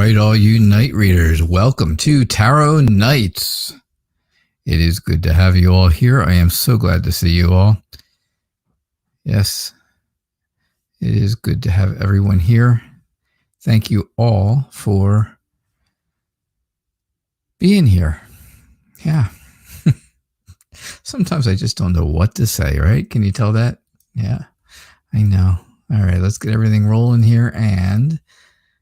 right, all you night readers, welcome to Tarot Nights. It is good to have you all here. I am so glad to see you all. Yes, it is good to have everyone here. Thank you all for being here. Yeah. Sometimes I just don't know what to say, right? Can you tell that? Yeah, I know. All right, let's get everything rolling here. And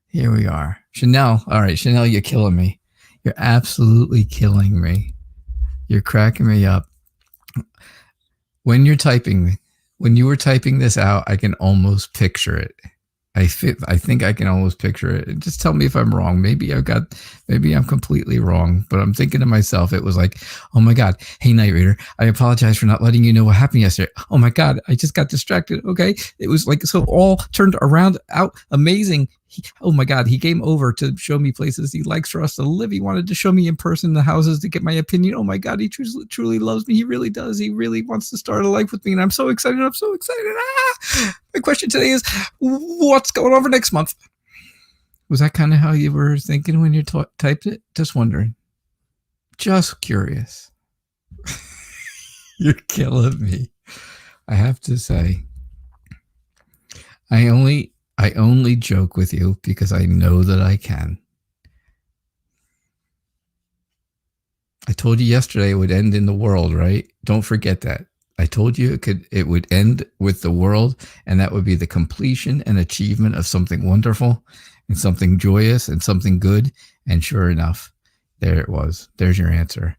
here we are. Chanel. All right, Chanel, you're killing me. You're absolutely killing me. You're cracking me up. When you're typing, when you were typing this out, I can almost picture it. I think I can almost picture it. Just tell me if I'm wrong. Maybe I'm completely wrong, but I'm thinking to myself, it was like, oh my God, hey, Night Reader, I apologize for not letting you know what happened yesterday. Oh my God, I just got distracted. Okay. It was like, so all turned around out amazing. Oh my God, he came over to show me places he likes for us to live. He wanted to show me in person the houses to get my opinion. Oh my God, he truly loves me. He really does. He really wants to start a life with me. And I'm so excited. I'm so excited. My question today is, what's going on for next month? Was that kind of how you were thinking when you typed it? Just wondering. Just curious. You're killing me. I have to say, I only joke with you because I know that I can. I told you yesterday it would end in the world, right? Don't forget that. I told you it would end with the world, and that would be the completion and achievement of something wonderful and something joyous and something good. And sure enough, there it was. There's your answer.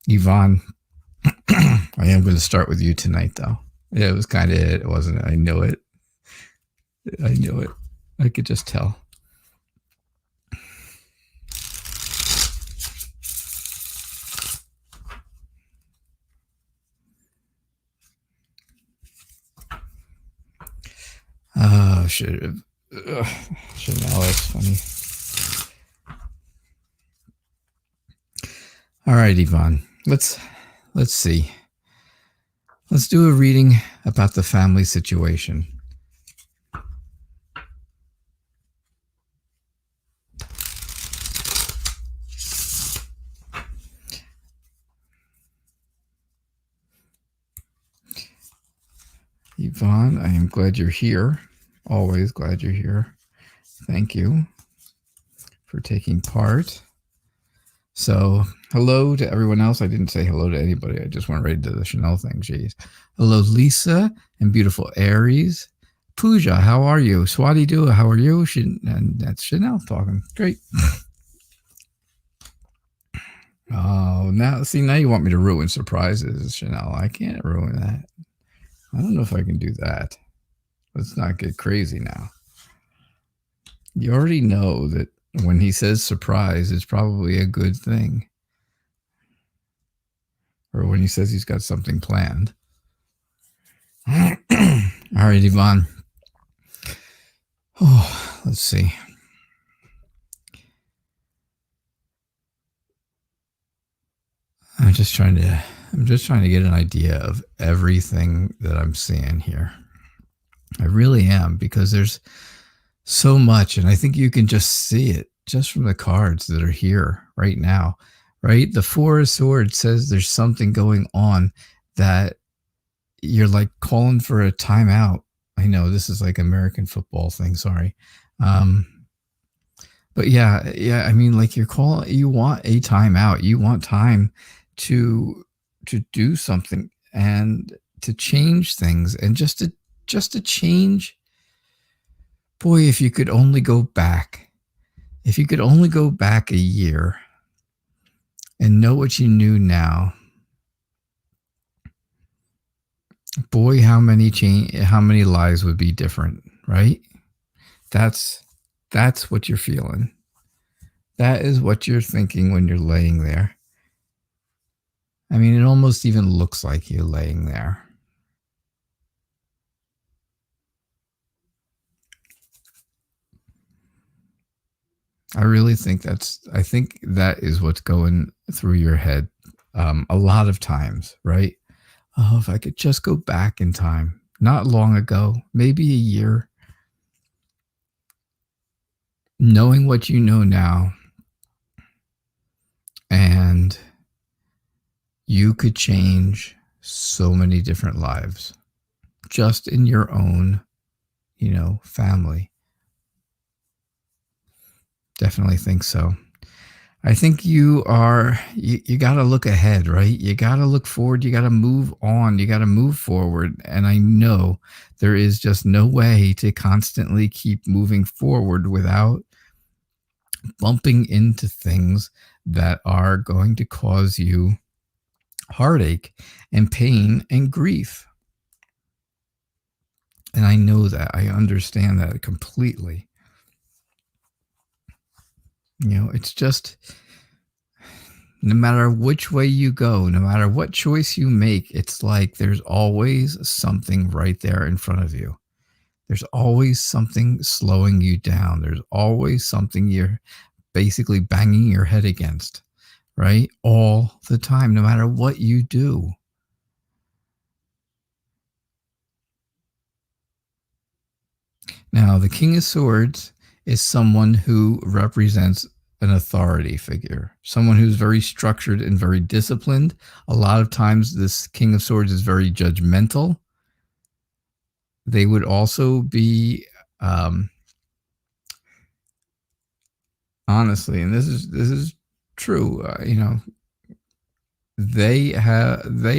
Yvonne, I am going to start with you tonight, though. Yeah, it was kind of it, wasn't it? I knew it. I knew it. I could just tell. Oh, should have. Chanel, that's funny. All right, Yvonne. Let's see. Let's do a reading about the family situation. Yvonne, I am glad you're here. Always glad you're here. Thank you for taking part. So, hello to everyone else. I didn't say hello to anybody. I just went right into the Chanel thing. Jeez. Hello, Lisa and beautiful Aries. Pooja, how are you? Swati Dua, how are you? And that's Chanel talking. Great. Oh, now you want me to ruin surprises, Chanel. I can't ruin that. I don't know if I can do that. Let's not get crazy now. You already know that when he says surprise, it's probably a good thing. Or when he says he's got something planned. All right, Yvonne. Oh, let's see. I'm just trying to get an idea of everything that I'm seeing here. I really am, because there's so much, and I think you can just see it just from the cards that are here right now, right? The Four of Swords says there's something going on that you're like calling for a timeout. I know this is like American football thing. Sorry. But yeah. I mean, like you want a timeout. You want time to do something and to change things, and just to change. Boy, if you could only go back. If you could only go back a year and know what you knew now. Boy, how many lives would be different, right? That's what you're feeling. That is what you're thinking when you're laying there. I mean, it almost even looks like you're laying there. I really think that is what's going through your head a lot of times, right? Oh, if I could just go back in time, not long ago, maybe a year. knowing what you know now, and you could change so many different lives just in your own, family. Definitely think so. I think you got to look ahead, right? You got to look forward. You got to move on. You got to move forward. And I know there is just no way to constantly keep moving forward without bumping into things that are going to cause you heartache and pain and grief. And I know that. I understand that completely. It's just, no matter which way you go, no matter what choice you make, it's like there's always something right there in front of you. There's always something slowing you down. There's always something you're basically banging your head against, right? All the time, no matter what you do. Now, the King of Swords is someone who represents an authority figure, someone who's very structured and very disciplined. A lot of times, this King of Swords is very judgmental. They would also be, honestly, and this is true. They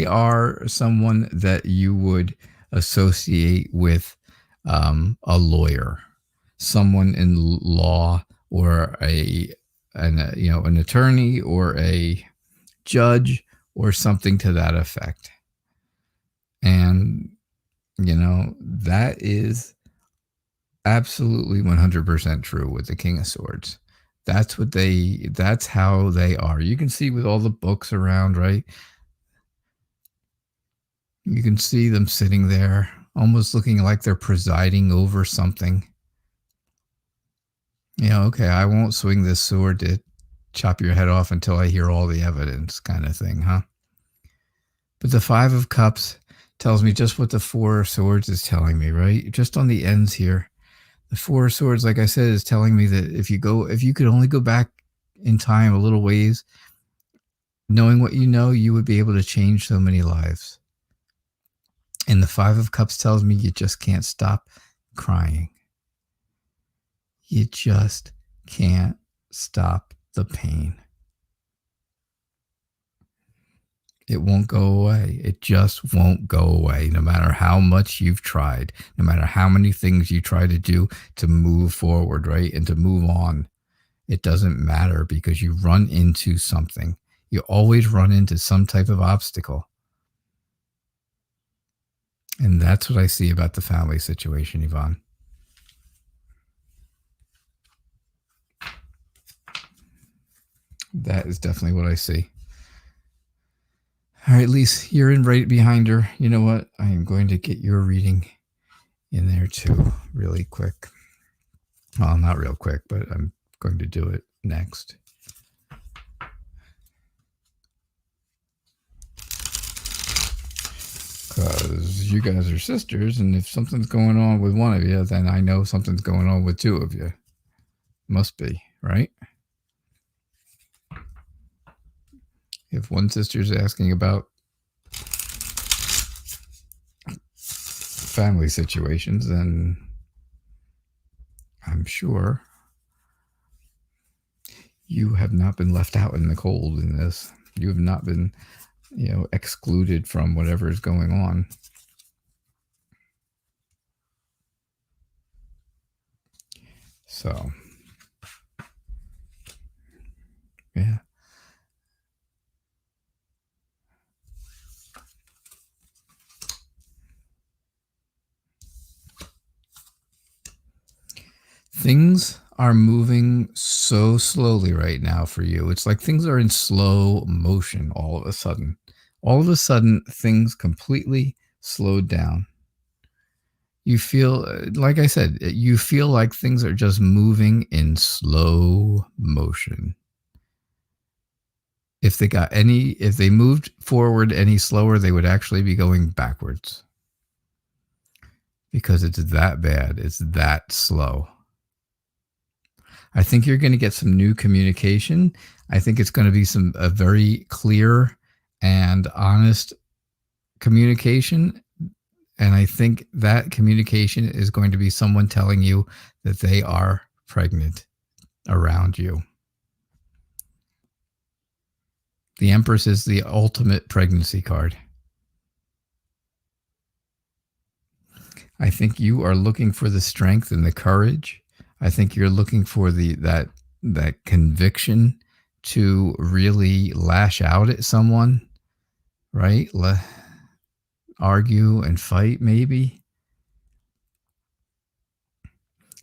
are someone that you would associate with a lawyer, someone in law, or an attorney, or a judge, or something to that effect. And that is absolutely 100% true with the King of Swords. That's how they are. You can see with all the books around, right? You can see them sitting there, almost looking like they're presiding over something. Okay, I won't swing this sword to chop your head off until I hear all the evidence, kind of thing, huh? But the Five of Cups tells me just what the Four of Swords is telling me, right? Just on the ends here. The Four of Swords, like I said, is telling me that if you could only go back in time a little ways, knowing what you know, you would be able to change so many lives. And the Five of Cups tells me you just can't stop crying. You just can't stop the pain. It won't go away. It just won't go away, no matter how much you've tried, no matter how many things you try to do to move forward, right? And to move on. It doesn't matter, because you run into something. You always run into some type of obstacle. And that's what I see about the family situation, Yvonne. That is definitely what I see. All right, Lise, you're in right behind her. You know what? I am going to get your reading in there too, really quick. Well, not real quick, but I'm going to do it next. Because you guys are sisters, and if something's going on with one of you, then I know something's going on with two of you. Must be, right? If one sister's asking about family situations, then I'm sure you have not been left out in the cold in this. You have not been, excluded from whatever is going on. So, yeah. Things are moving so slowly right now for you. It's like things are in slow motion all of a sudden. All of a sudden, things completely slowed down. You feel, like I said, you feel like things are just moving in slow motion. If they moved forward any slower, they would actually be going backwards. Because it's that bad. It's that slow. I think you're going to get some new communication. I think it's going to be a very clear and honest communication. And I think that communication is going to be someone telling you that they are pregnant around you. The Empress is the ultimate pregnancy card. I think you are looking for the strength and the courage. I think you're looking for that conviction to really lash out at someone, right? Argue and fight maybe.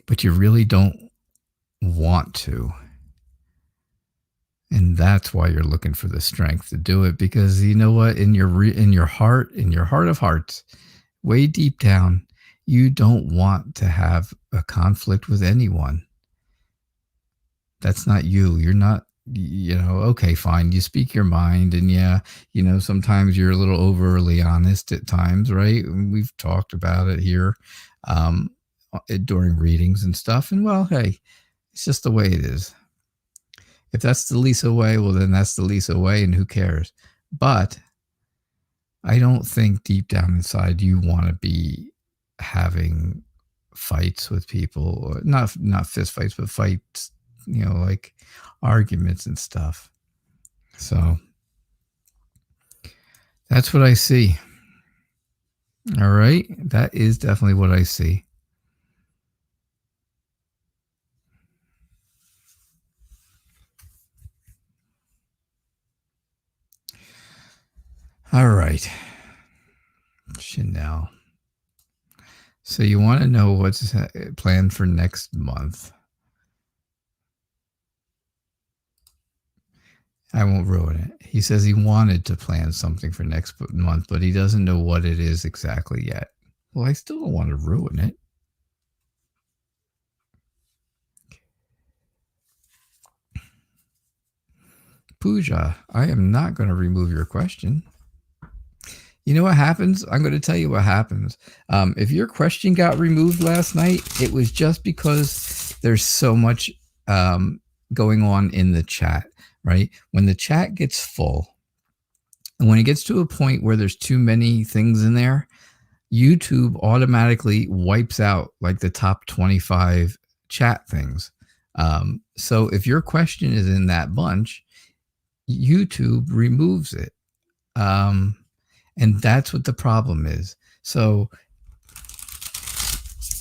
But you really don't want to. And that's why you're looking for the strength to do it, because you know what, in your heart of hearts, way deep down, you don't want to have a conflict with anyone. That's not you. You're not, okay, fine. You speak your mind, and yeah, sometimes you're a little overly honest at times, right? We've talked about it here during readings and stuff. And well, hey, it's just the way it is. If that's the Lisa way, well, then that's the Lisa way, and who cares? But I don't think deep down inside you want to be having fights with people, or not fist fights, but fights, like arguments and stuff. So that's what I see. All right. That is definitely what I see. All right. Chanel. So you want to know what's planned for next month. I won't ruin it. He says he wanted to plan something for next month, but he doesn't know what it is exactly yet. Well, I still don't want to ruin it. Pooja, I am not going to remove your question. You know what happens? I'm going to tell you what happens. If your question got removed last night, it was just because there's so much going on in the chat, right? When the chat gets full, and when it gets to a point where there's too many things in there, YouTube automatically wipes out like the top 25 chat things. So if your question is in that bunch, YouTube removes it. And that's what the problem is. So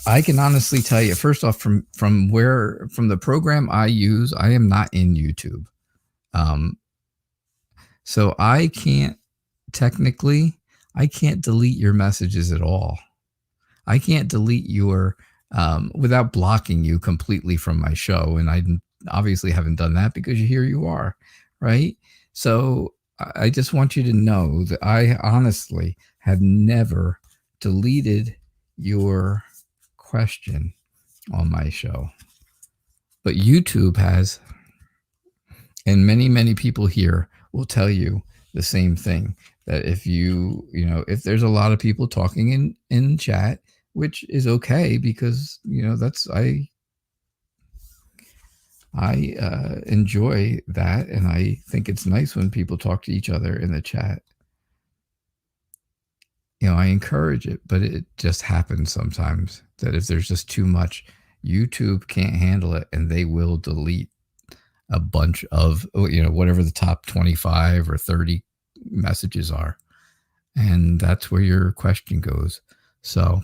I can honestly tell you, first off, from the program I use, I am not in YouTube. So I can't delete your messages at all. I can't delete your, without blocking you completely from my show. And I obviously haven't done that because here you are, right? So I just want you to know that I honestly have never deleted your question on my show. But YouTube has, and many, many people here will tell you the same thing, that if if there's a lot of people talking in chat, which is okay, because, that's, I enjoy that, and I think it's nice when people talk to each other in the chat. I encourage it, but it just happens sometimes that if there's just too much, YouTube can't handle it, and they will delete a bunch of, whatever the top 25 or 30 messages are. And that's where your question goes. So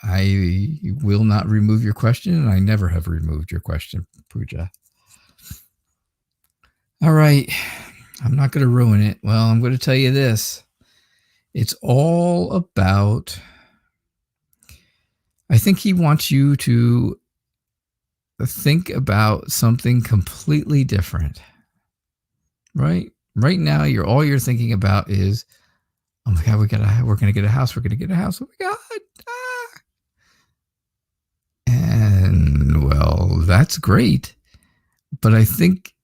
I will not remove your question, and I never have removed your question, Pooja. All right. I'm not going to ruin it. Well, I'm going to tell you this. It's all about, I think he wants you to think about something completely different, right? Right now, all you're thinking about is, oh my God, we're going to get a house. We're going to get a house. Oh my God. And well, that's great. But I think,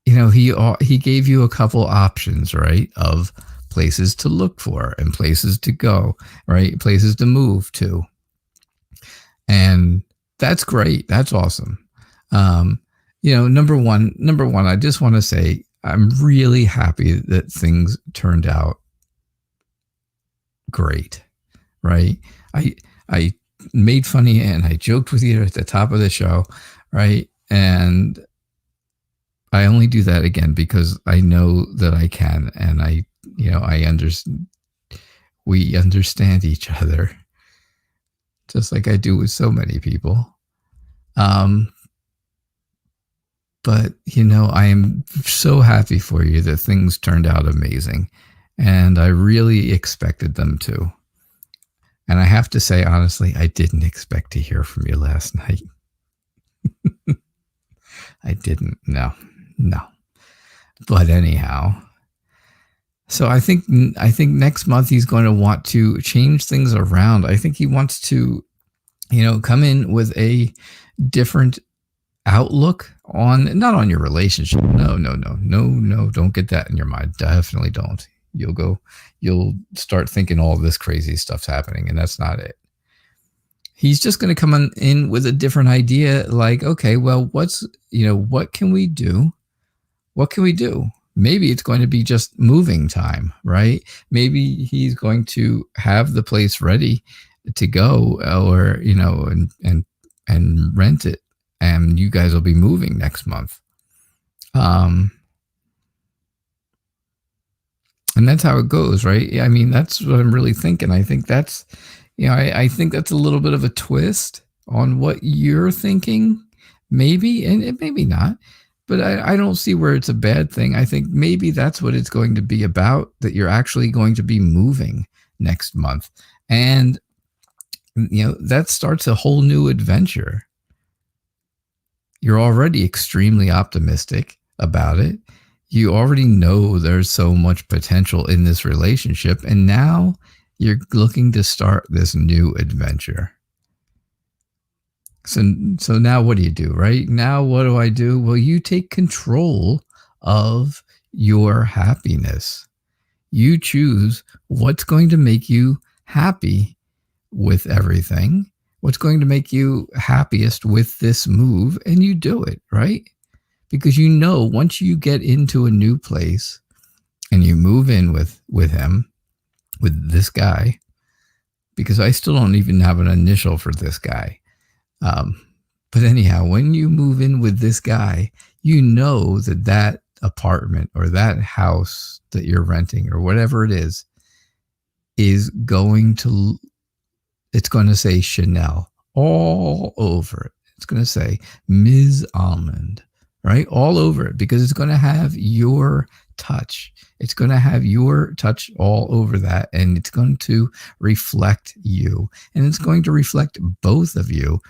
he gave you a couple options, right? Of places to look for and places to go, right? Places to move to. And that's great. That's awesome. Number one, I just want to say I'm really happy that things turned out great, right? I made fun of you and I joked with you at the top of the show, right? And I only do that again because I know that I can, and I understand. We understand each other, just like I do with so many people. But I am so happy for you that things turned out amazing, and I really expected them to. And I have to say, honestly, I didn't expect to hear from you last night. I didn't. No. But anyhow, so I think next month he's going to want to change things around. I think he wants to, come in with a different outlook on, not on your relationship. No. Don't get that in your mind. Definitely don't. You'll start thinking all this crazy stuff's happening, and that's not it. He's just going to come in with a different idea. Like, okay, well, what can we do? What can we do? Maybe it's going to be just moving time, right? Maybe he's going to have the place ready to go, or, and rent it, and you guys will be moving next month. And that's how it goes, right? I mean, that's what I'm really thinking. I think that's, I think that's a little bit of a twist on what you're thinking, maybe, and maybe not. But I don't see where it's a bad thing. I think maybe that's what it's going to be about, that you're actually going to be moving next month. And, that starts a whole new adventure. You're already extremely optimistic about it. You already know there's so much potential in this relationship. And now you're looking to start this new adventure. So now what do you do, right? Now what do I do? Well, you take control of your happiness. You choose what's going to make you happy with everything, what's going to make you happiest with this move, and you do it, right? Because once you get into a new place and you move in with him, with this guy, because I still don't even have an initial for this guy. But anyhow, when you move in with this guy, that apartment or that house that you're renting or whatever it is going to say Chanel all over it. It's going to say Ms. Almond, right? All over it, because it's going to have your touch. It's going to have your touch all over that, and it's going to reflect you, and it's going to reflect both of you,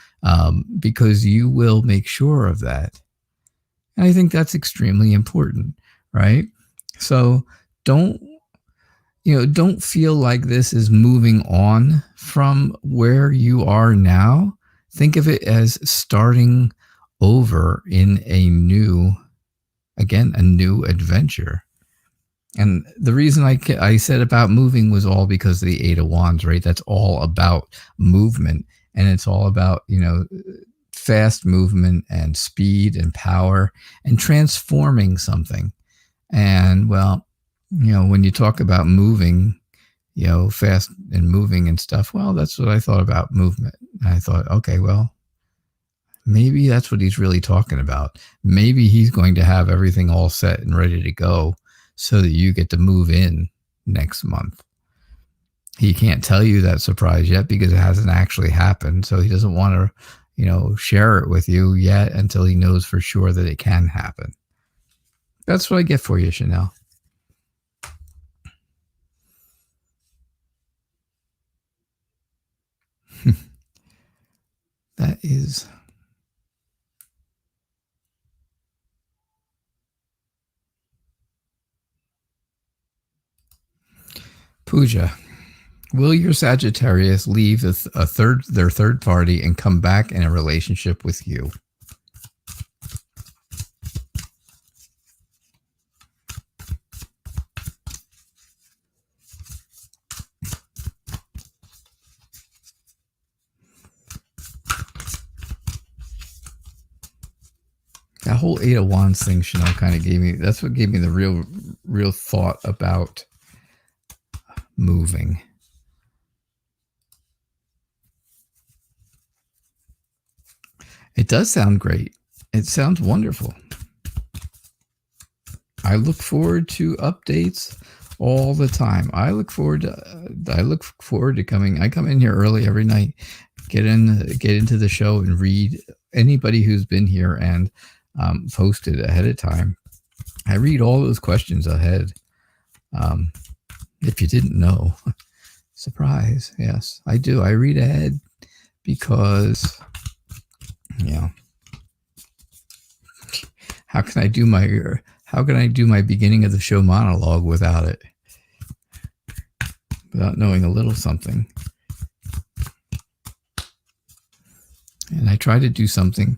because you will make sure of that. And I think that's extremely important, right? So don't feel like this is moving on from where you are now. Think of it as starting over in a new adventure. And the reason I said about moving was all because of the Eight of Wands, right? That's all about movement, and it's all about, fast movement and speed and power and transforming something. And well, when you talk about moving, fast and moving and stuff, well, that's what I thought about movement. And I thought, okay, well, maybe that's what he's really talking about. Maybe he's going to have everything all set and ready to go so that you get to move in next month. He can't tell you that surprise yet because it hasn't actually happened. So he doesn't want to, share it with you yet until he knows for sure that it can happen. That's what I get for you, Chanel. That is... Pooja, will your Sagittarius leave their third party and come back in a relationship with you? That whole Eight of Wands thing, Chanel, kind of gave me, that's what gave me the real thought about moving. It does sound great. It sounds wonderful. I look forward to updates all the time. I look forward to coming. I come in here early every night, get into the show and read anybody who's been here and posted ahead of time. I read all those questions ahead. If you didn't know, surprise. Yes, I do. I read ahead because, yeah. How can I do my beginning of the show monologue without it? Without knowing a little something. And I try to do something.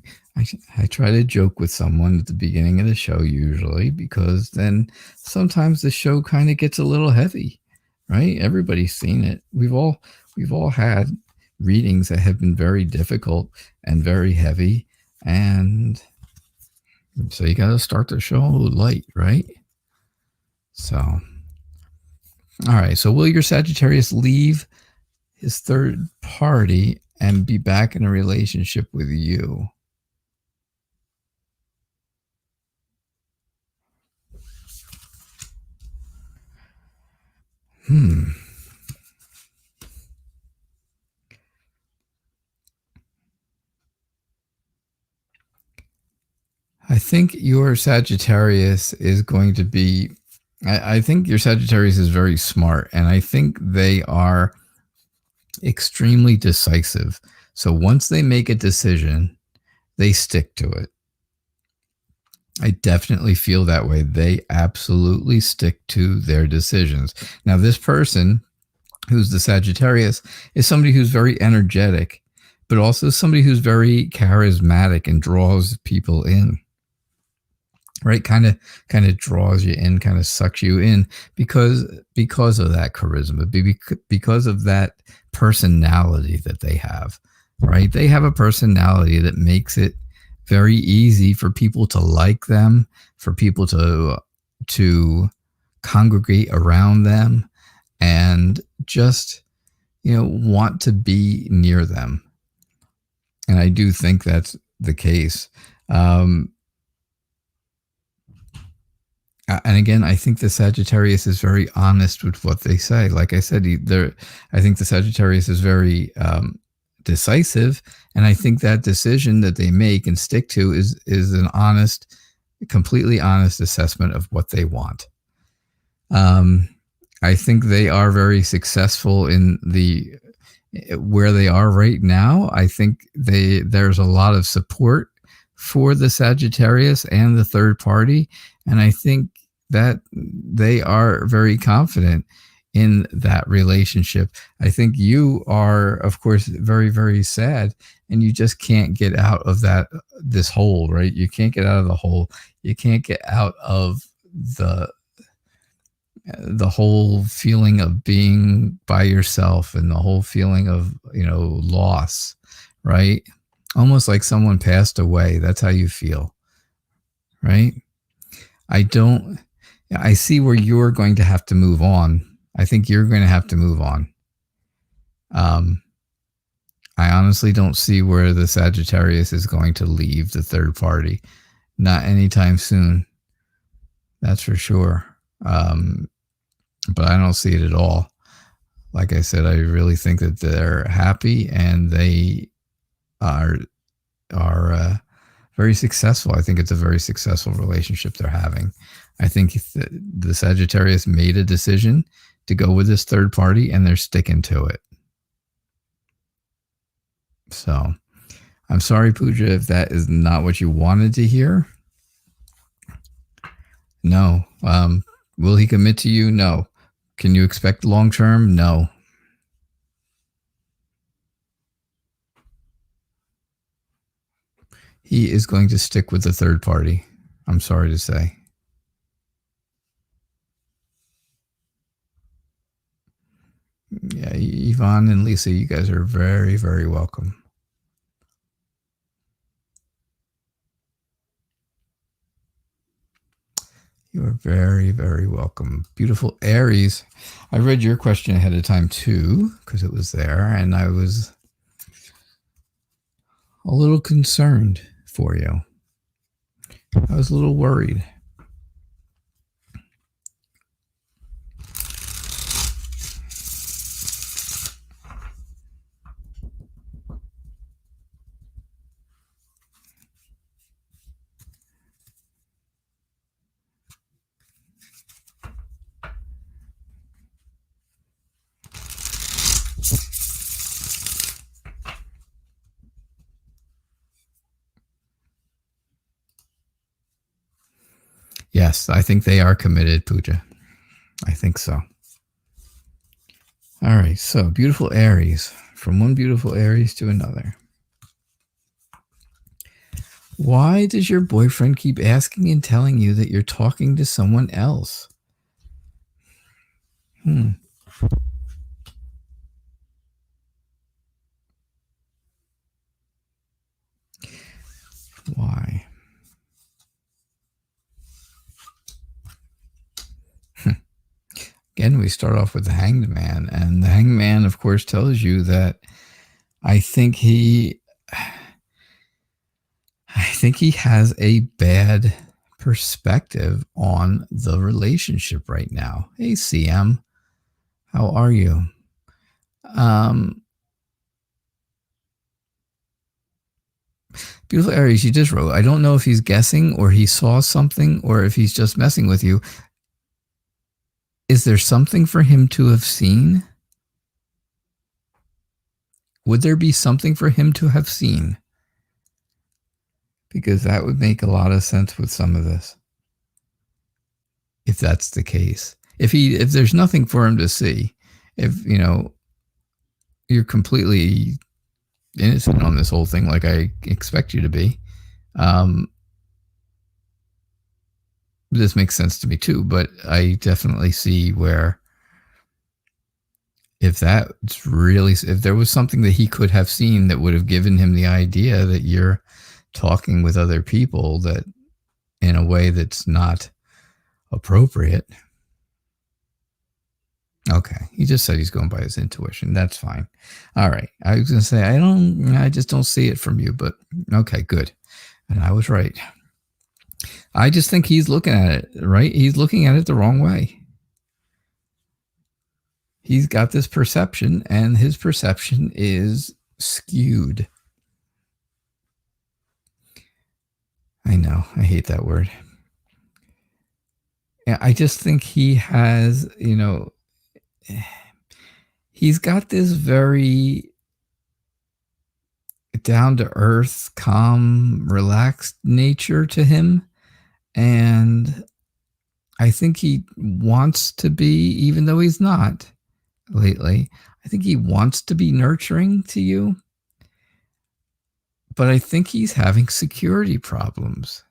I try to joke with someone at the beginning of the show usually, because then sometimes the show kind of gets a little heavy, right? Everybody's seen it. We've all had readings that have been very difficult and very heavy, and so you got to start the show light, right? So, all right. So will your Sagittarius leave his third party and be back in a relationship with you? I think your Sagittarius is going to be, I think your Sagittarius is very smart, and I think they are extremely decisive. So once they make a decision, they stick to it. I definitely feel that way. They absolutely stick to their decisions. Now, this person who's the Sagittarius is somebody who's very energetic, but also somebody who's very charismatic and draws people in. Right, kind of draws you in, kind of sucks you in because of that charisma, because of that personality that they have. Right, they have a personality that makes it very easy for people to like them, for people to congregate around them, and just want to be near them. And I do think that's the case. And again, I think the Sagittarius is very honest with what they say. Like I said, I think the Sagittarius is very decisive, and I think that decision that they make and stick to is an honest, completely honest assessment of what they want. I think they are very successful in where they are right now. I think there's a lot of support for the Sagittarius and the third party, and I think that they are very confident in that relationship. I think you are, of course, very, very sad, and you just can't get out of this hole, right? You can't get out of the hole. You can't get out of the whole feeling of being by yourself and the whole feeling of, loss, right? Almost like someone passed away. That's how you feel, right? I see where you're going to have to move on. I think you're going to have to move on. I honestly don't see where the Sagittarius is going to leave the third party. Not anytime soon. That's for sure. But I don't see it at all. Like I said, I really think that they're happy and they are very successful. I think it's a very successful relationship they're having. I think the Sagittarius made a decision to go with this third party, and they're sticking to it. So I'm sorry, Pooja, if that is not what you wanted to hear. No. Will he commit to you? No. Can you expect long term? No. He is going to stick with the third party. I'm sorry to say. Yeah, Yvonne and Lisa, you guys are very, very welcome. You are very, very welcome. Beautiful Aries. I read your question ahead of time too, because it was there, and I was a little concerned for you. I was a little worried. Yes, I think they are committed, Pooja. I think so. All right, so beautiful Aries. From one beautiful Aries to another. Why does your boyfriend keep asking and telling you that you're talking to someone else? Why? Again, we start off with the Hanged Man, and the Hanged Man, of course, tells you that I think he has a bad perspective on the relationship right now. Hey, CM, how are you? Beautiful Aries, you just wrote, I don't know if he's guessing or he saw something or if he's just messing with you. Is there something for him to have seen? Would there be something for him to have seen? Because that would make a lot of sense with some of this. If that's the case. If there's nothing for him to see, if you're completely innocent on this whole thing like I expect you to be, this makes sense to me too, but I definitely see where if there was something that he could have seen that would have given him the idea that you're talking with other people that in a way that's not appropriate. Okay. He just said he's going by his intuition. That's fine. All right. I was going to say, I just don't see it from you, but okay, good. And I was right. I just think he's looking at it, right? He's looking at it the wrong way. He's got this perception, and his perception is skewed. I know. I hate that word. Yeah, I just think he has, he's got this very down to earth, calm, relaxed nature to him. And I think he wants to be, even though he's not lately, I think he wants to be nurturing to you. But I think he's having security problems.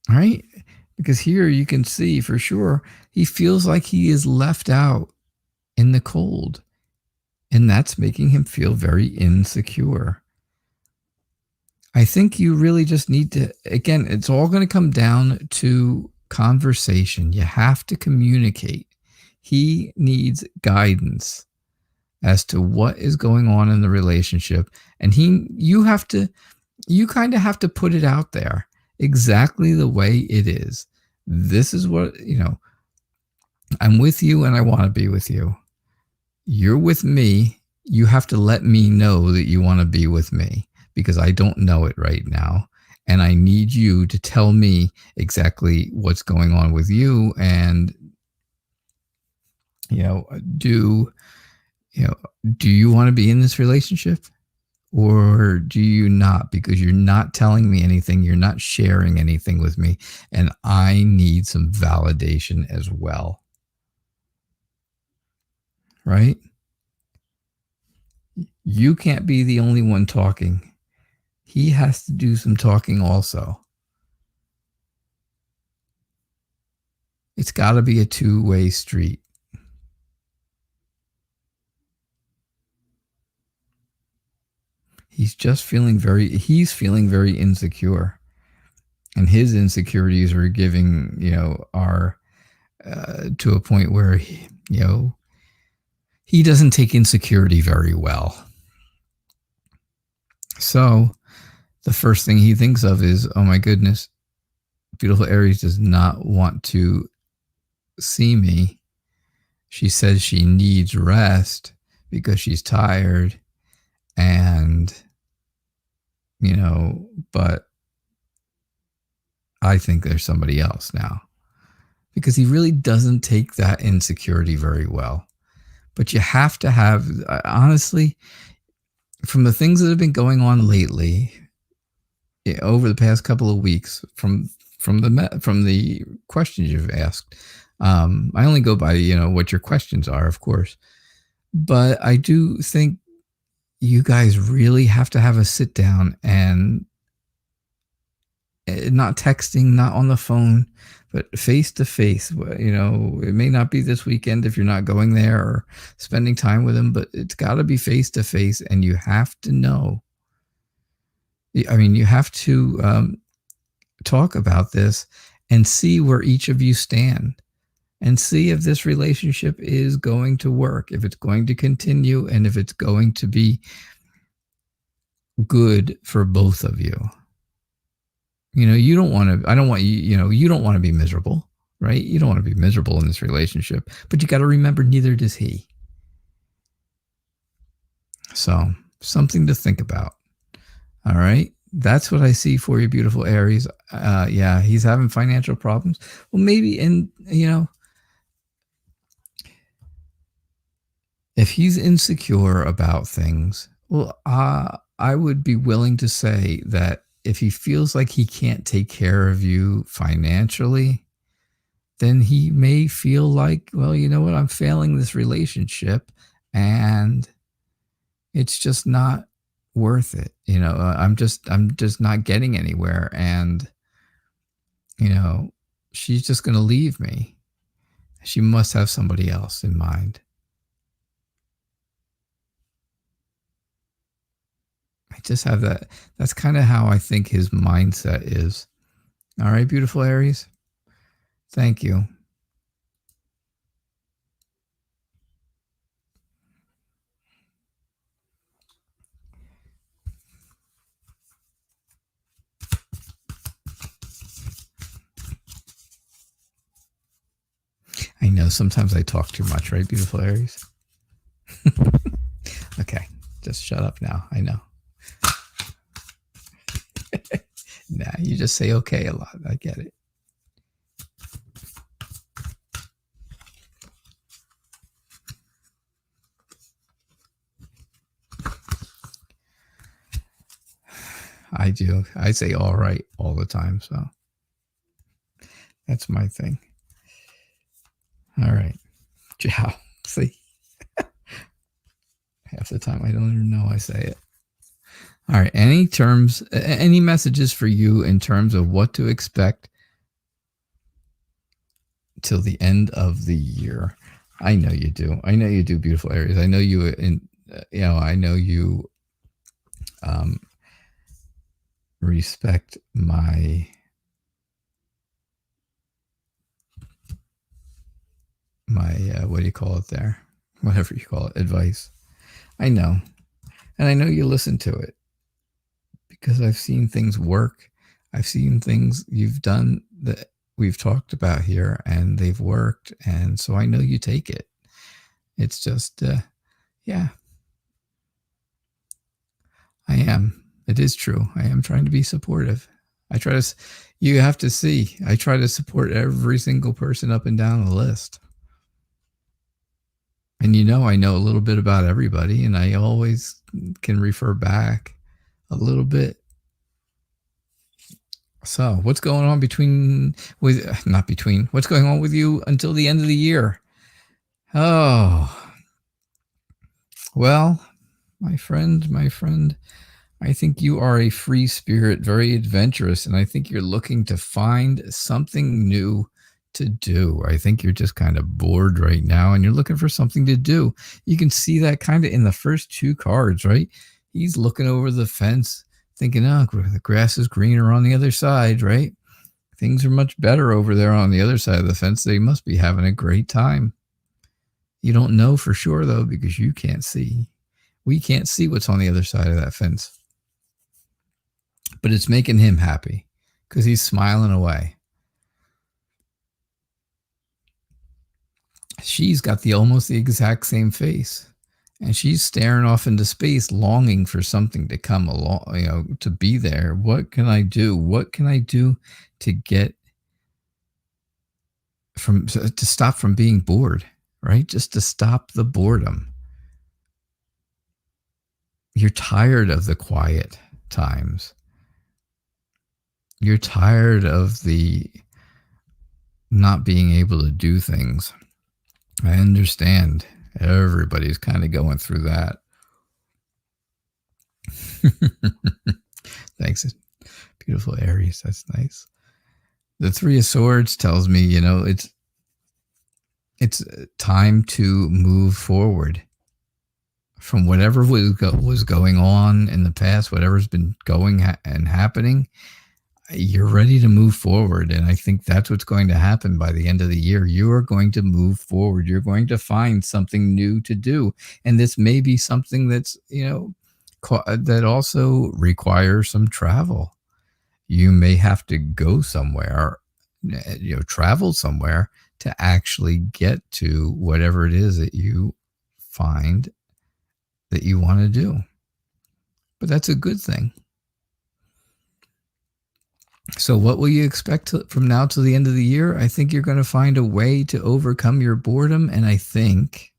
Right? Because here you can see for sure he feels like he is left out in the cold. And that's making him feel very insecure. I think you really just need to, again, it's all going to come down to conversation. You have to communicate. He needs guidance as to what is going on in the relationship. And you kind of have to put it out there exactly the way it is. This is what, I'm with you and I want to be with you. You're with me. You have to let me know that you want to be with me because I don't know it right now. And I need you to tell me exactly what's going on with you. And, do you want to be in this relationship or do you not? Because you're not telling me anything. You're not sharing anything with me. And I need some validation as well. Right? You can't be the only one talking. He has to do some talking also. It's got to be a two-way street. He's feeling very insecure. And his insecurities are giving, are to a point where, he doesn't take insecurity very well. So the first thing he thinks of is, oh my goodness, beautiful Aries does not want to see me. She says she needs rest because she's tired. And, but I think there's somebody else now, because he really doesn't take that insecurity very well. But you have to have, honestly, from the things that have been going on lately, over the past couple of weeks, from the questions you've asked, I only go by what your questions are, of course, but I do think you guys really have to have a sit down and not texting, not on the phone, but face to face. It may not be this weekend if you're not going there or spending time with him, but it's got to be face to face, and you have to know. I mean, you have to talk about this and see where each of you stand, and see if this relationship is going to work, if it's going to continue, and if it's going to be good for both of you. You don't want to, I don't want you, you don't want to be miserable, right? You don't want to be miserable in this relationship, but you got to remember, neither does he. So something to think about. All right. That's what I see for you, beautiful Aries. Yeah, he's having financial problems. Well, maybe if he's insecure about things, well, I would be willing to say that if he feels like he can't take care of you financially, then he may feel like, well, you know what, I'm failing this relationship and it's just not worth it. I'm just not getting anywhere, and she's just going to leave me. She must have somebody else in mind. I just have that. That's kind of how I think his mindset is. All right, beautiful Aries. Thank you. I know sometimes I talk too much, right, beautiful Aries? Okay, just shut up now. I know. Nah, you just say okay a lot. I get it. I do. I say all right all the time, so that's my thing. All right. Ciao. See? Half the time I don't even know I say it. All right. Any messages for you in terms of what to expect till the end of the year? I know you do. I know you do, beautiful Aries. I know you I know you respect my what do you call it there? Whatever you call it, advice. I know. And I know you listen to it because I've seen things work. I've seen things you've done that we've talked about here, and they've worked. And so I know you take it. It's just, yeah. I am. It is true. I am trying to be supportive. You have to see, I try to support every single person up and down the list. And I know a little bit about everybody, and I always can refer back a little bit. So what's going on what's going on with you until the end of the year? Oh, well, my friend, I think you are a free spirit, very adventurous, and I think you're looking to find something new to do. I think you're just kind of bored right now, and you're looking for something to do. You can see that kind of in the first two cards, right? He's looking over the fence thinking, oh, the grass is greener on the other side, right? Things are much better over there on the other side of the fence. They must be having a great time. You don't know for sure, though, because you can't see. We can't see what's on the other side of that fence. But it's making him happy because he's smiling away. She's got almost the exact same face. And she's staring off into space, longing for something to come along, to be there. What can I do? What can I do to get to stop from being bored, right? Just to stop the boredom. You're tired of the quiet times. You're tired of the not being able to do things. I understand. Everybody's kind of going through that. Thanks. Beautiful Aries. That's nice. The Three of Swords tells me, it's time to move forward from whatever was going on in the past, whatever's been going and happening. You're ready to move forward. And I think that's what's going to happen by the end of the year. You are going to move forward. You're going to find something new to do. And this may be something that's, that also requires some travel. You may have to go somewhere, travel somewhere to actually get to whatever it is that you find that you want to do. But that's a good thing. So what will you expect from now to the end of the year? I think you're going to find a way to overcome your boredom. And I think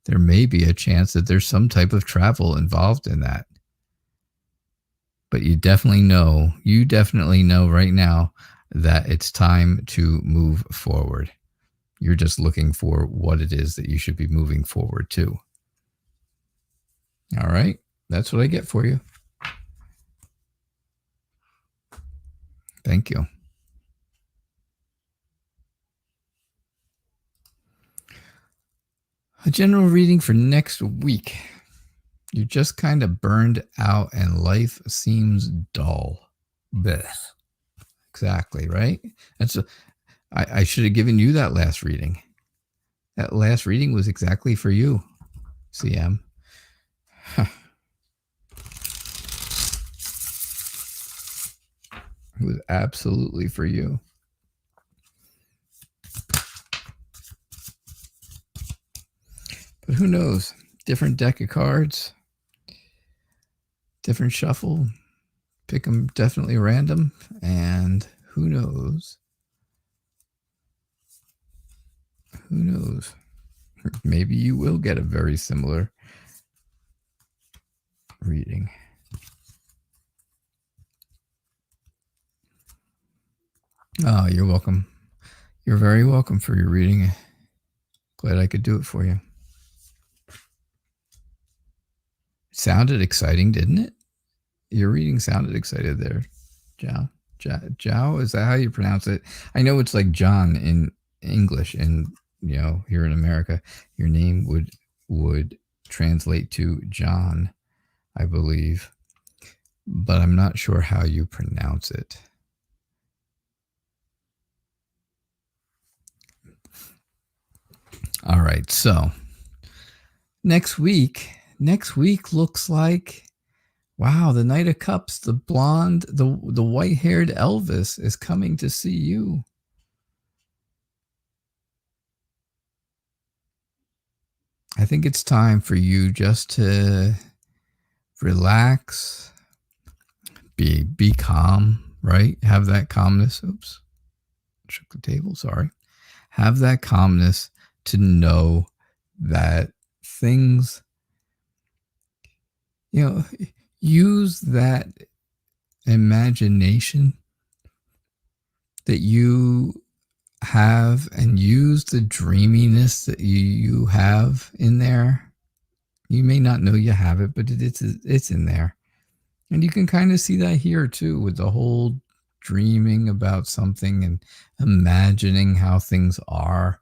there may be a chance that there's some type of travel involved in that. But you definitely know right now that it's time to move forward. You're just looking for what it is that you should be moving forward to. All right. That's what I get for you. Thank you. A general reading for next week. You're just kind of burned out and life seems dull. Blech. Exactly, right? I should have given you that last reading. That last reading was exactly for you, CM. It was absolutely for you. But who knows? Different deck of cards, different shuffle. Pick them definitely random, and who knows? Who knows? Maybe you will get a very similar reading. Oh, you're welcome. You're very welcome for your reading. Glad I could do it for you. It sounded exciting, didn't it? Your reading sounded excited there, Jow. Jow, is that how you pronounce it? I know it's like John in English, and here in America, your name would translate to John, I believe, but I'm not sure how you pronounce it. All right, so next week looks like, wow, the Knight of Cups, the blonde, the white-haired Elvis is coming to see you. I think it's time for you just to relax, be calm, right? Have that calmness. Oops, shook the table, sorry. Have that calmness to know that things, use that imagination that you have and use the dreaminess that you have in there. You may not know you have it, but it's in there. And you can kind of see that here too, with the whole dreaming about something and imagining how things are,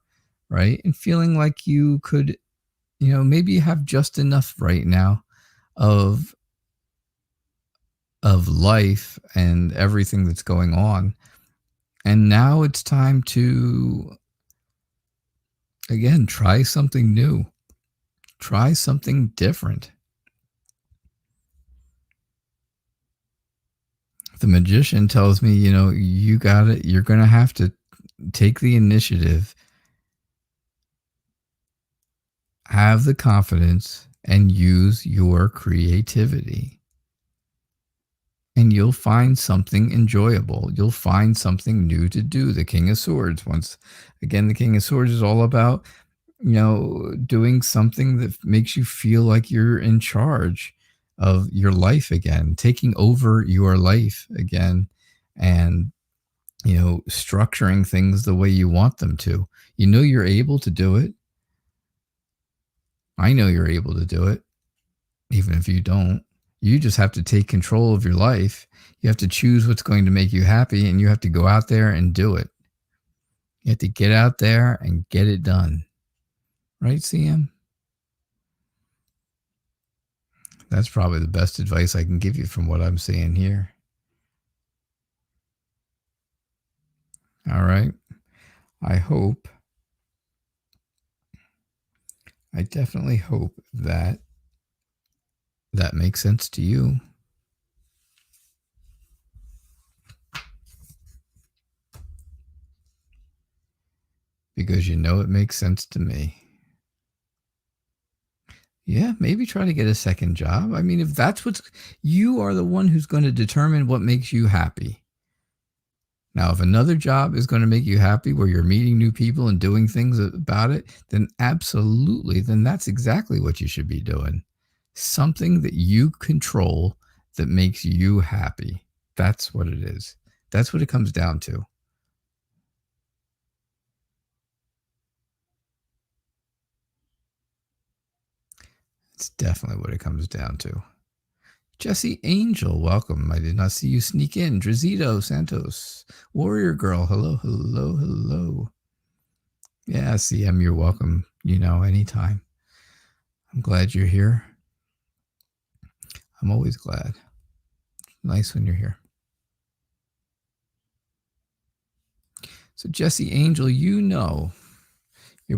right? And feeling like you could, maybe you have just enough right now of life and everything that's going on And now it's time to, again, try something new. Try something different. The magician tells me, you got it. You're going to have to take the initiative, have the confidence, and use your creativity. And you'll find something enjoyable. You'll find something new to do. The King of Swords, once again, the King of Swords is all about, doing something that makes you feel like you're in charge of your life again, taking over your life again, and, structuring things the way you want them to. You're able to do it. I know you're able to do it, even if you don't. You just have to take control of your life. You have to choose what's going to make you happy, and you have to go out there and do it. You have to get out there and get it done. Right, CM? That's probably the best advice I can give you from what I'm seeing here. All right. I definitely hope that makes sense to you. Because it makes sense to me. Yeah, maybe try to get a second job. I mean, if that's you are the one who's going to determine what makes you happy. Now, if another job is going to make you happy where you're meeting new people and doing things about it, then absolutely, then that's exactly what you should be doing. Something that you control that makes you happy. That's what it is. That's what it comes down to. It's definitely what it comes down to. Jesse Angel, welcome. I did not see you sneak in. Drizito Santos, Warrior Girl, hello, hello, hello. Yeah, CM, you're welcome. Anytime. I'm glad you're here. I'm always glad. Nice when you're here. So Jesse Angel, your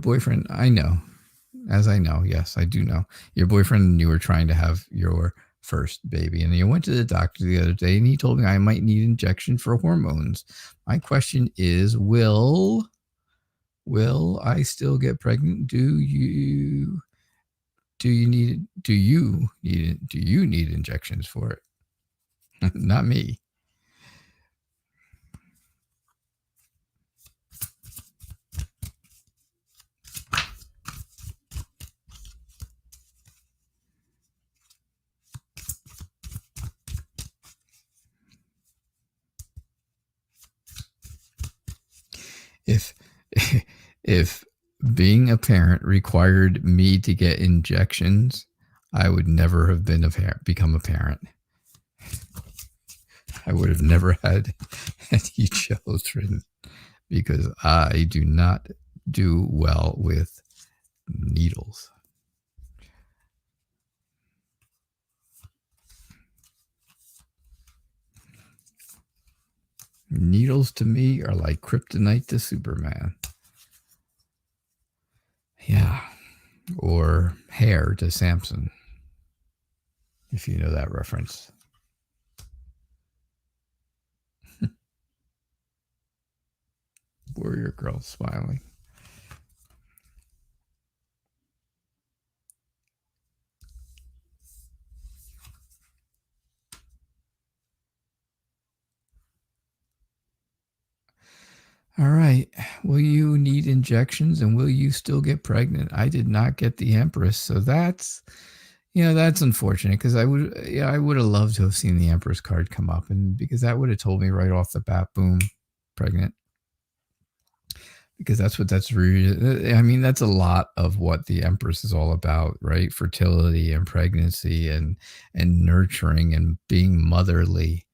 boyfriend, I know. As I know, yes, I do know. Your boyfriend and you were trying to have your first baby, and you went to the doctor the other day, and he told me I might need injection for hormones. My question is, will I still get pregnant? Do you need injections for it? Not me. If being a parent required me to get injections, I would never have become a parent. I would have never had any children because I do not do well with needles. Needles to me are like kryptonite to Superman. Yeah. Or hair to Samson, if you know that reference. Warrior Girl smiling. All right. Will you need injections, and will you still get pregnant? I did not get the Empress, so that's unfortunate because I would have loved to have seen the Empress card come up, and because that would have told me right off the bat, boom, pregnant. Because that's really, I mean, that's a lot of what the Empress is all about, right? Fertility and pregnancy and nurturing and being motherly.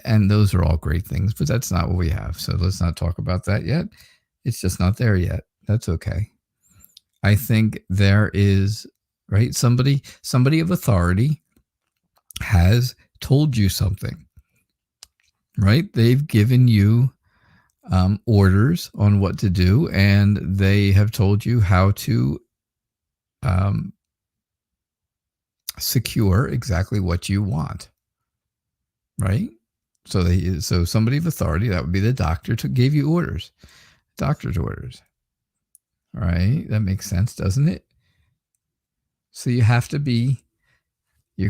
And those are all great things, but that's not what we have. So let's not talk about that yet. It's just not there yet. That's okay. I think there is, right? Somebody of authority has told you something, right? They've given you orders on what to do, and they have told you how to um, secure exactly what you want, right? So somebody of authority, that would be the doctor, gave you orders, doctor's orders, right? That makes sense, doesn't it? So you're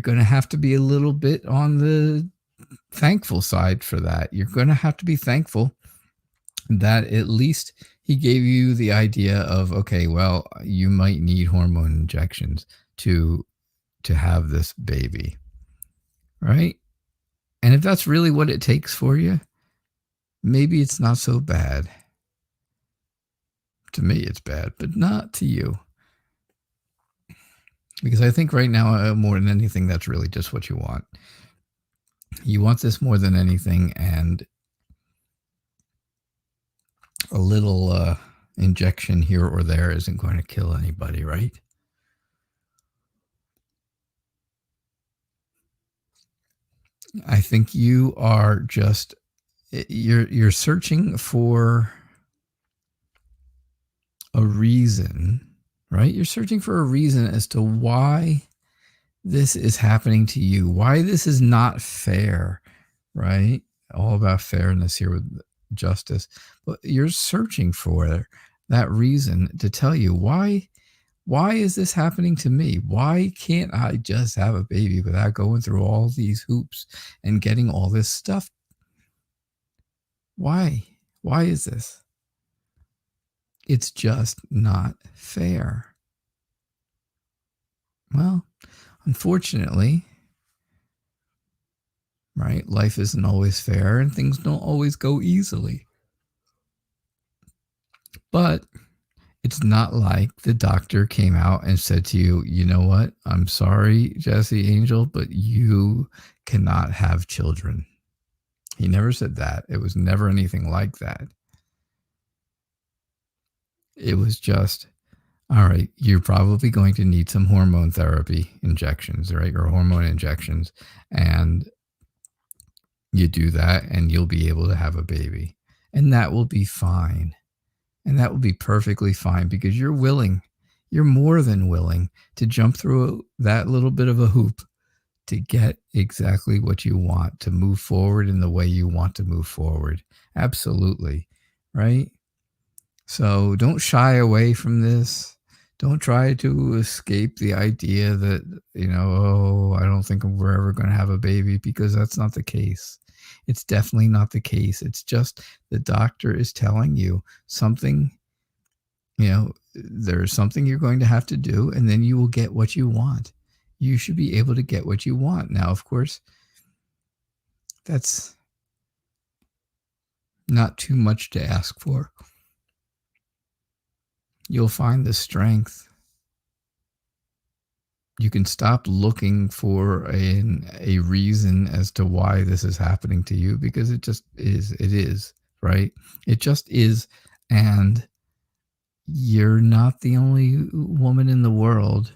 going to have to be a little bit on the thankful side for that. You're going to have to be thankful that at least he gave you the idea of, okay, well, you might need hormone injections to have this baby, right? And if that's really what it takes for you, maybe it's not so bad. To me, it's bad, but not to you. Because I think right now, more than anything, that's really just what you want. You want this more than anything, and a little injection here or there isn't going to kill anybody, right? I think you are just you're searching for a reason, right? You're searching for a reason as to why this is happening to you, why this is not fair, right? All about fairness here with justice. But you're searching for that reason to tell you why is this happening to me? Why can't I just have a baby without going through all these hoops and getting all this stuff? Why? Why is this? It's just not fair. Well, unfortunately, right? Life isn't always fair and things don't always go easily. But it's not like the doctor came out and said to you, you know what? I'm sorry, Jesse Angel, but you cannot have children. He never said that. It was never anything like that. It was just, all right, you're probably going to need some hormone therapy injections, right? Or hormone injections. And you do that and you'll be able to have a baby. And that will be fine. And that will be perfectly fine because you're willing. You're more than willing to jump through that little bit of a hoop to get exactly what you want, to move forward in the way you want to move forward. Absolutely. Right? So don't shy away from this. Don't try to escape the idea that, oh, I don't think we're ever going to have a baby, because that's not the case. It's definitely not the case. It's just the doctor is telling you something, there's something you're going to have to do, and then you will get what you want. You should be able to get what you want. Now, of course, that's not too much to ask for. You'll find the strength. You can stop looking for a reason as to why this is happening to you, because it just is. It is, right? It just is. And you're not the only woman in the world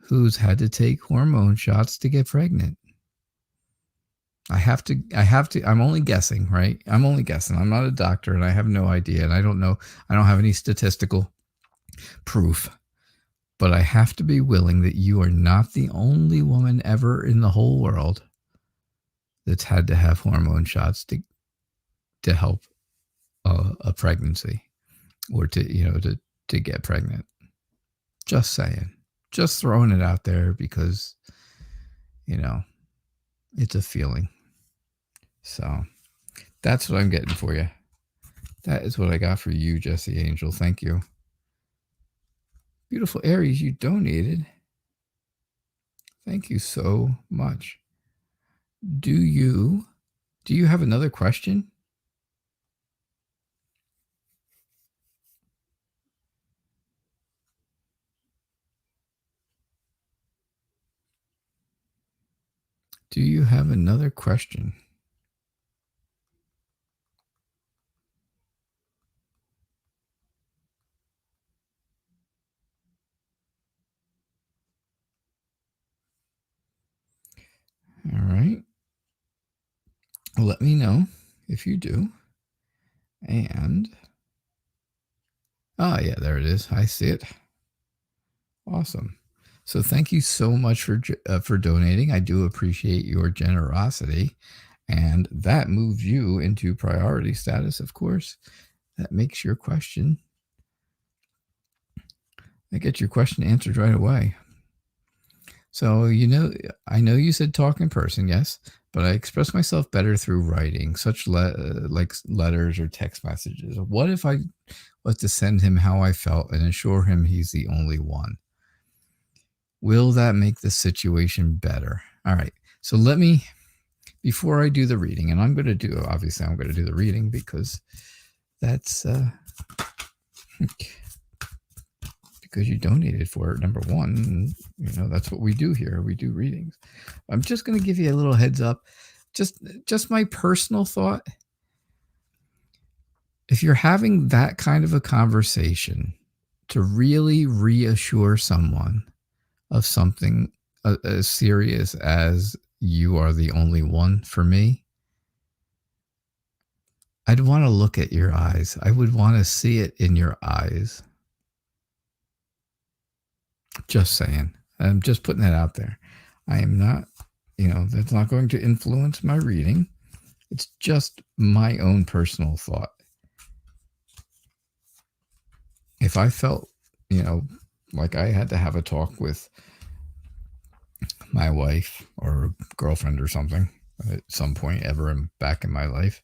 who's had to take hormone shots to get pregnant. I'm only guessing, right? I'm only guessing. I'm not a doctor and I have no idea. And I don't know. I don't have any statistical proof. But I have to be willing that you are not the only woman ever in the whole world that's had to have hormone shots to help a pregnancy, or to get pregnant. Just saying. Just throwing it out there because, it's a feeling. So that's what I'm getting for you. That is what I got for you, Jesse Angel. Thank you. Beautiful Aries, you donated. Thank you so much. Do you have another question? Do you have another question? All right. let me know if you do. And, oh yeah, there it is. I see it. Awesome. So thank you so much for donating. I do appreciate your generosity. And that moves you into priority status, of course. That makes your question, that gets your question answered right away. So, I know you said talk in person, yes, but I express myself better through writing, such like letters or text messages. What if I was to send him how I felt and assure him he's the only one? Will that make the situation better? All right. So let me, before I do the reading, and I'm going to do the reading because that's because you donated for it, number one. That's what we do here. We do readings. I'm just going to give you a little heads up. Just my personal thought. If you're having that kind of a conversation to really reassure someone of something as serious as you are the only one for me, I'd want to look at your eyes. I would want to see it in your eyes. Just saying. I'm just putting that out there. I am not, that's not going to influence my reading. It's just my own personal thought. If I felt, like I had to have a talk with my wife or girlfriend or something at some point ever back in my life,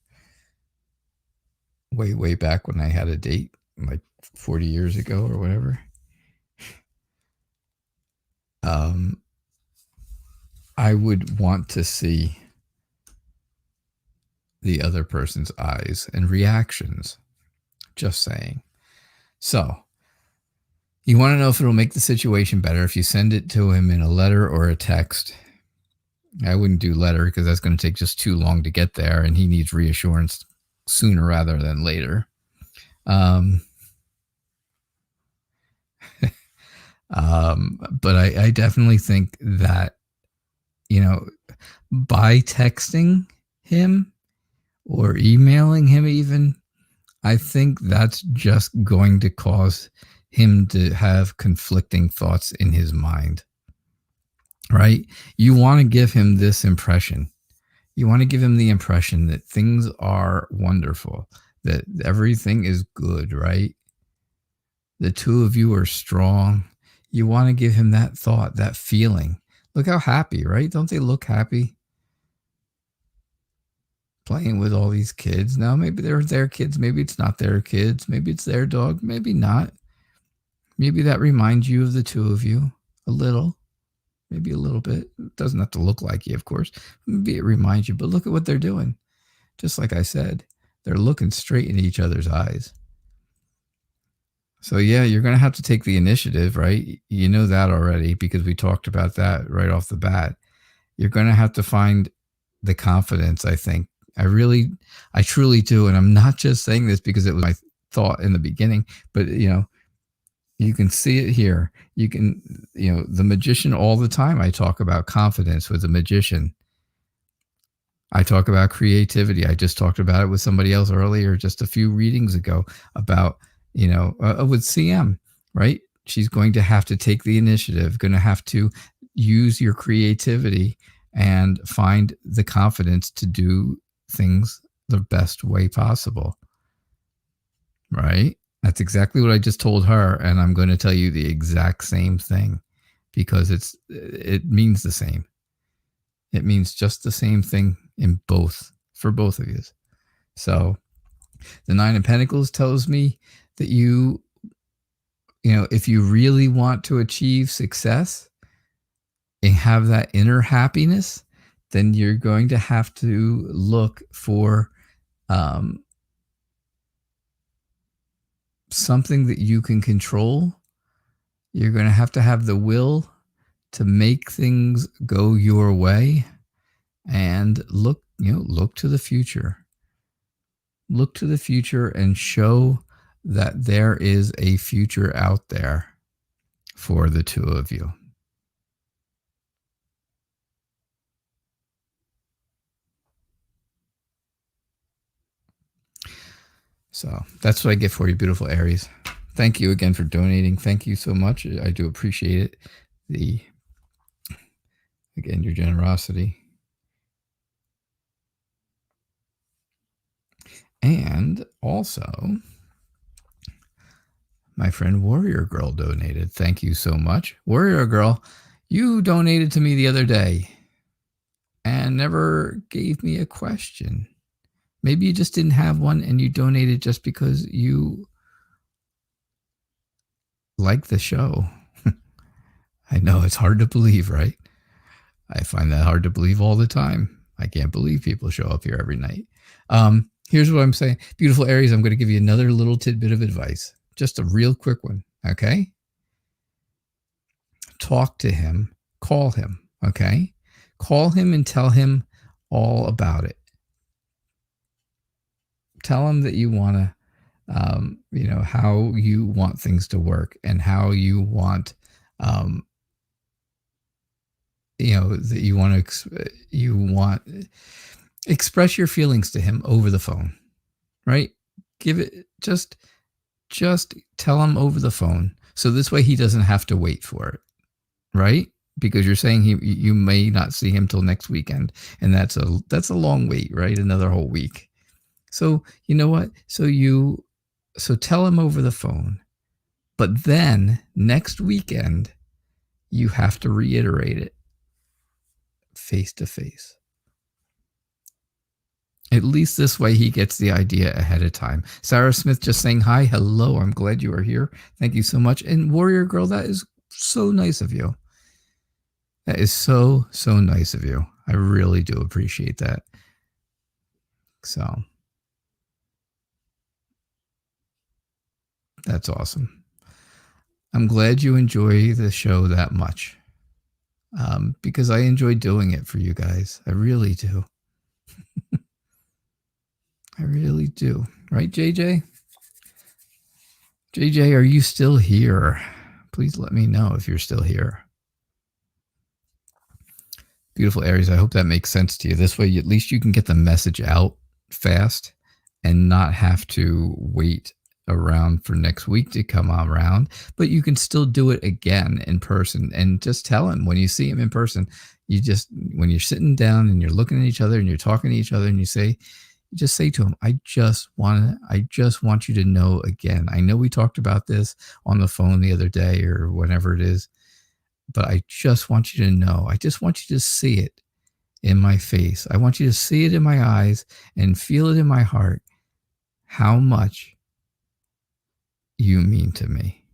way back when I had a date, like 40 years ago or whatever, I would want to see the other person's eyes and reactions. Just saying. So, you want to know if it'll make the situation better if you send it to him in a letter or a text. I wouldn't do letter because that's going to take just too long to get there, and he needs reassurance sooner rather than later. But I definitely think that, by texting him or emailing him even, I think that's just going to cause him to have conflicting thoughts in his mind, right? You want to give him this impression. You want to give him the impression that things are wonderful, that everything is good, right? The two of you are strong. You want to give him that thought, that feeling. Look how happy, right? Don't they look happy? Playing with all these kids. Now, maybe they're their kids. Maybe it's not their kids. Maybe it's their dog. Maybe not. Maybe that reminds you of the two of you a little. Maybe a little bit. It doesn't have to look like you, of course. Maybe it reminds you, but look at what they're doing. Just like I said, they're looking straight into each other's eyes. So yeah, you're going to have to take the initiative, right? You know that already because we talked about that right off the bat. You're going to have to find the confidence, I think. I truly do. And I'm not just saying this because it was my thought in the beginning, but you can see it here. You can, the magician all the time. I talk about confidence with the magician. I talk about creativity. I just talked about it with somebody else earlier, just a few readings ago about, with CM, right? She's going to have to take the initiative, going to have to use your creativity and find the confidence to do things the best way possible, right? That's exactly what I just told her, and I'm going to tell you the exact same thing because it means the same. It means just the same thing for both of you. So the Nine of Pentacles tells me that if you really want to achieve success and have that inner happiness, then you're going to have to look for something that you can control. You're going to have the will to make things go your way and look to the future. Look to the future and show that there is a future out there for the two of you. So that's what I get for you, beautiful Aries. Thank you again for donating. Thank you so much. I do appreciate it. Again, your generosity. And also, my friend Warrior Girl donated. Thank you so much. Warrior Girl, you donated to me the other day and never gave me a question. Maybe you just didn't have one and you donated just because you like the show. I know it's hard to believe, right? I find that hard to believe all the time. I can't believe people show up here every night. Here's what I'm saying. Beautiful Aries, I'm going to give you another little tidbit of advice. Just a real quick one, okay? Talk to him. Call him, okay? Call him and tell him all about it. Tell him that you want to, how you want things to work and how you want, that you want to express your feelings to him over the phone, right? Give it, just tell him over the phone. So this way he doesn't have to wait for it, right? Because you're saying you may not see him till next weekend, and that's a long wait, right? Another whole week. So you know what? So tell him over the phone, but then next weekend you have to reiterate it face to face. At least this way he gets the idea ahead of time. Sarah Smith just saying hi, hello. I'm glad you are here. Thank you so much. And Warrior Girl, that is so nice of you. That is so nice of you. I really do appreciate that. So that's awesome. I'm glad you enjoy the show that much, because I enjoy doing it for you guys. I really do. I really do. Right, JJ? JJ, are you still here? Please let me know if you're still here. Beautiful Aries, I hope that makes sense to you. This way, at least you can get the message out fast and not have to wait around for next week to come around, but you can still do it again in person and just tell him when you see him in person. When you're sitting down and you're looking at each other and you're talking to each other and you just say to him, I just want you to know again. I know we talked about this on the phone the other day or whenever it is, but I just want you to know. I just want you to see it in my face. I want you to see it in my eyes and feel it in my heart how much you mean to me.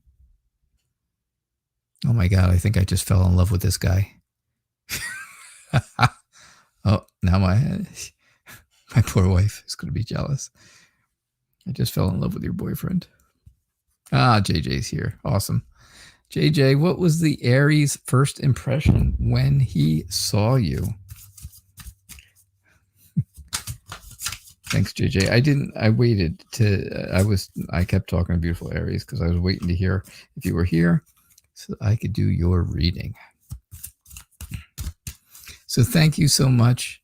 Oh my God, I think I just fell in love with this guy. Oh, now my poor wife is going to be jealous. I just fell in love with your boyfriend. JJ's here. Awesome. JJ, what was the Aries' first impression when he saw you? Thanks, JJ. I kept talking to beautiful Aries because I was waiting to hear if you were here so I could do your reading. So thank you so much,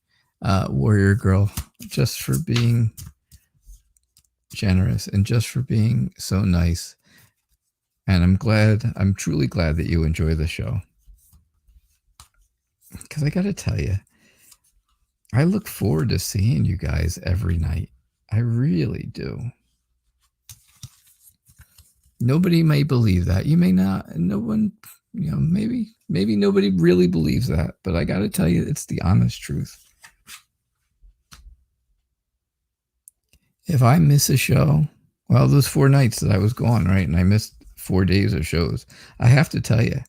Warrior Girl, just for being generous and just for being so nice. And I'm truly glad that you enjoy the show. Because I got to tell you, I look forward to seeing you guys every night. I really do. Nobody may believe that. You may not. No one, maybe nobody really believes that. But I got to tell you, it's the honest truth. If I miss a show, well, those 4 nights that I was gone, right, and I missed 4 days of shows, I have to tell you,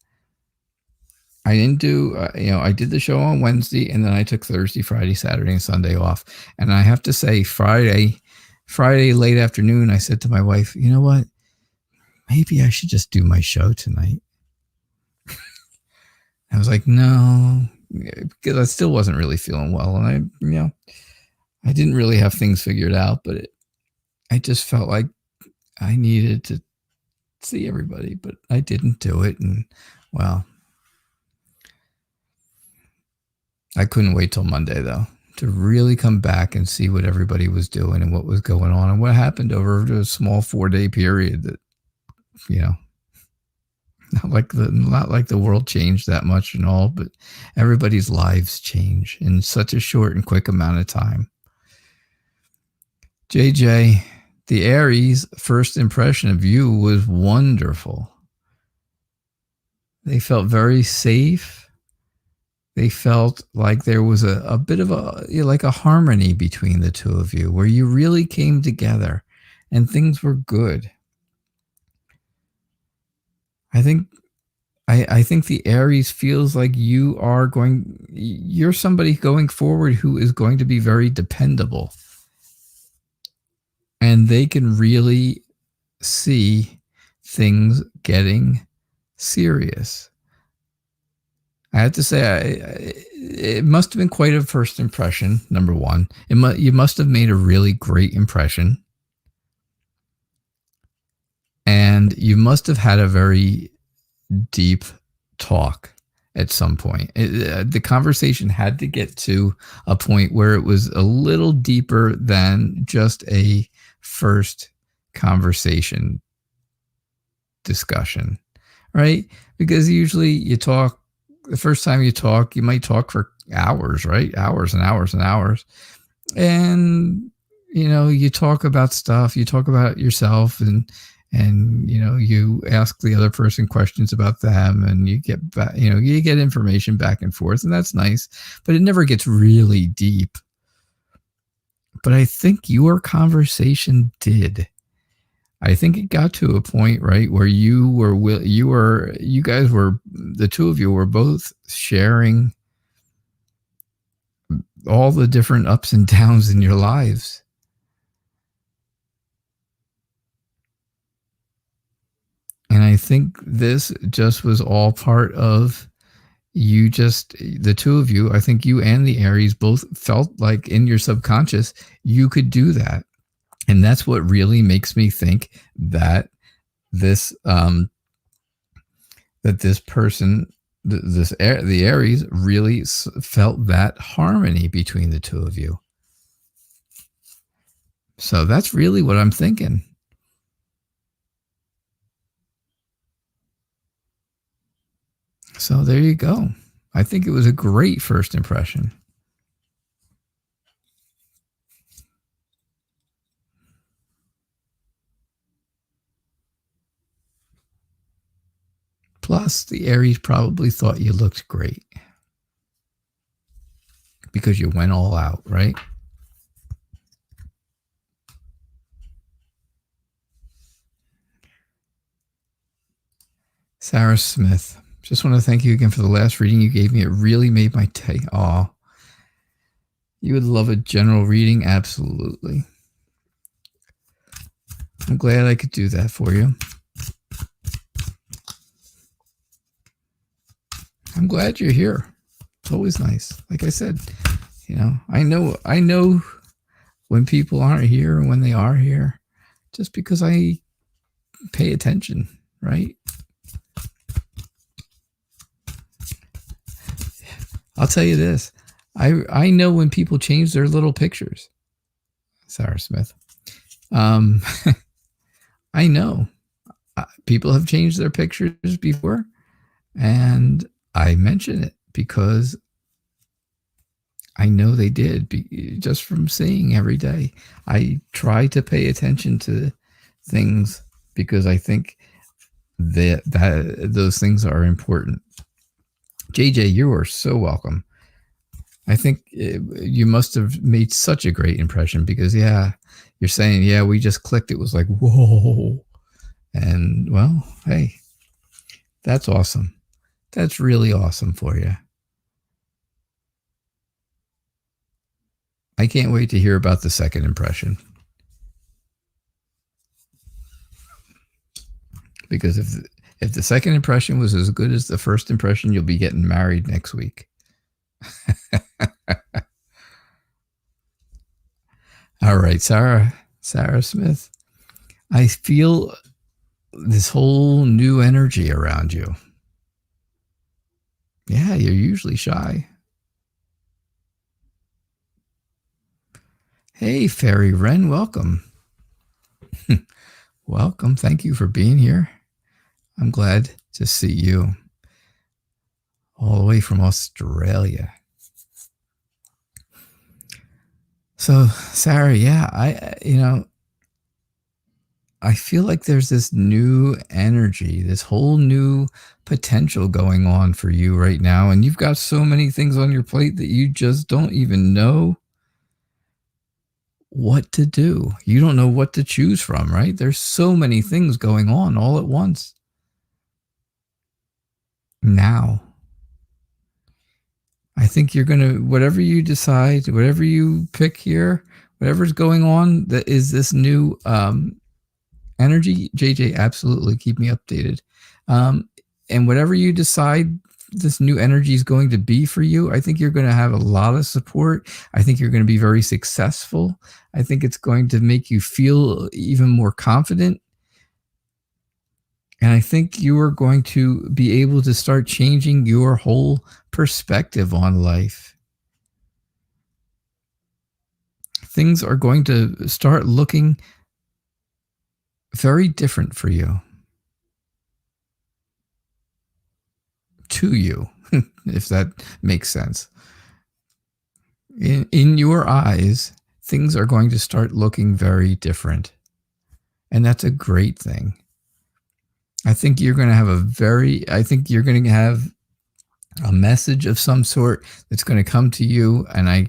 I didn't do, I did the show on Wednesday, and then I took Thursday, Friday, Saturday, and Sunday off. And I have to say, Friday late afternoon, I said to my wife, you know what? Maybe I should just do my show tonight. I was like, no, because I still wasn't really feeling well. And I didn't really have things figured out, but I just felt like I needed to see everybody, but I didn't do it. And well, I couldn't wait till Monday though to really come back and see what everybody was doing and what was going on and what happened over a small 4-day period that, you know, not like the world changed that much and all, but everybody's lives change in such a short and quick amount of time. JJ, the Aries' first impression of you was wonderful. They felt very safe. They felt like there was a bit of a harmony between the two of you where you really came together and things were good. I think the Aries feels like you're somebody going forward who is going to be very dependable. And they can really see things getting serious. I have to say, it must have been quite a first impression, number one. You must have made a really great impression. And you must have had a very deep talk at some point. The conversation had to get to a point where it was a little deeper than just a first conversation discussion, right? Because usually you talk, the first time you talk, you might talk for hours, right? Hours and hours and hours. And, you know, you talk about stuff, you talk about yourself and, you know, you ask the other person questions about them and you get back, you know, you get information back and forth, and that's nice, but it never gets really deep. But I think your conversation did. I think it got to a point, right, where you guys were, the two of you were both sharing all the different ups and downs in your lives. And I think this just was all part of the two of you, I think you and the Aries both felt like in your subconscious, you could do that. And that's what really makes me think that the Aries really felt that harmony between the two of you. So that's really what I'm thinking. So there you go. I think it was a great first impression. Plus, the Aries probably thought you looked great because you went all out, right? Sarah Smith, just want to thank you again for the last reading you gave me. It really made my day. Aw. You would love a general reading? Absolutely. I'm glad I could do that for you. I'm glad you're here. It's always nice. Like I said, you know, I know when people aren't here and when they are here, just because I pay attention, right? I'll tell you this. I know when people change their little pictures. Sarah Smith. I know. People have changed their pictures before, and I mention it because I know they did, just from seeing every day. I try to pay attention to things because I think that those things are important. JJ, you are so welcome. I think you must have made such a great impression because, yeah, you're saying, yeah, we just clicked. It was like, whoa. And, well, hey, that's awesome. That's really awesome for you. I can't wait to hear about the second impression. Because if the second impression was as good as the first impression, you'll be getting married next week. All right, Sarah Smith. I feel this whole new energy around you. Yeah, you're usually shy. Hey, Fairy Wren, welcome. Welcome. Thank you for being here. I'm glad to see you all the way from Australia. So, Sarah, yeah, I feel like there's this new energy, this whole new potential going on for you right now. And you've got so many things on your plate that you just don't even know what to do. You don't know what to choose from, right? There's so many things going on all at once. Now, I think you're going to, whatever you decide, whatever you pick here, whatever's going on, that is this new energy. JJ, absolutely keep me updated. And whatever you decide this new energy is going to be for you, I think you're going to have a lot of support. I think you're going to be very successful. I think it's going to make you feel even more confident. And I think you are going to be able to start changing your whole perspective on life. Things are going to start looking very different for you. To you, if that makes sense. In your eyes, things are going to start looking very different. And that's a great thing. I think you're going to have a message of some sort that's going to come to you. And I'm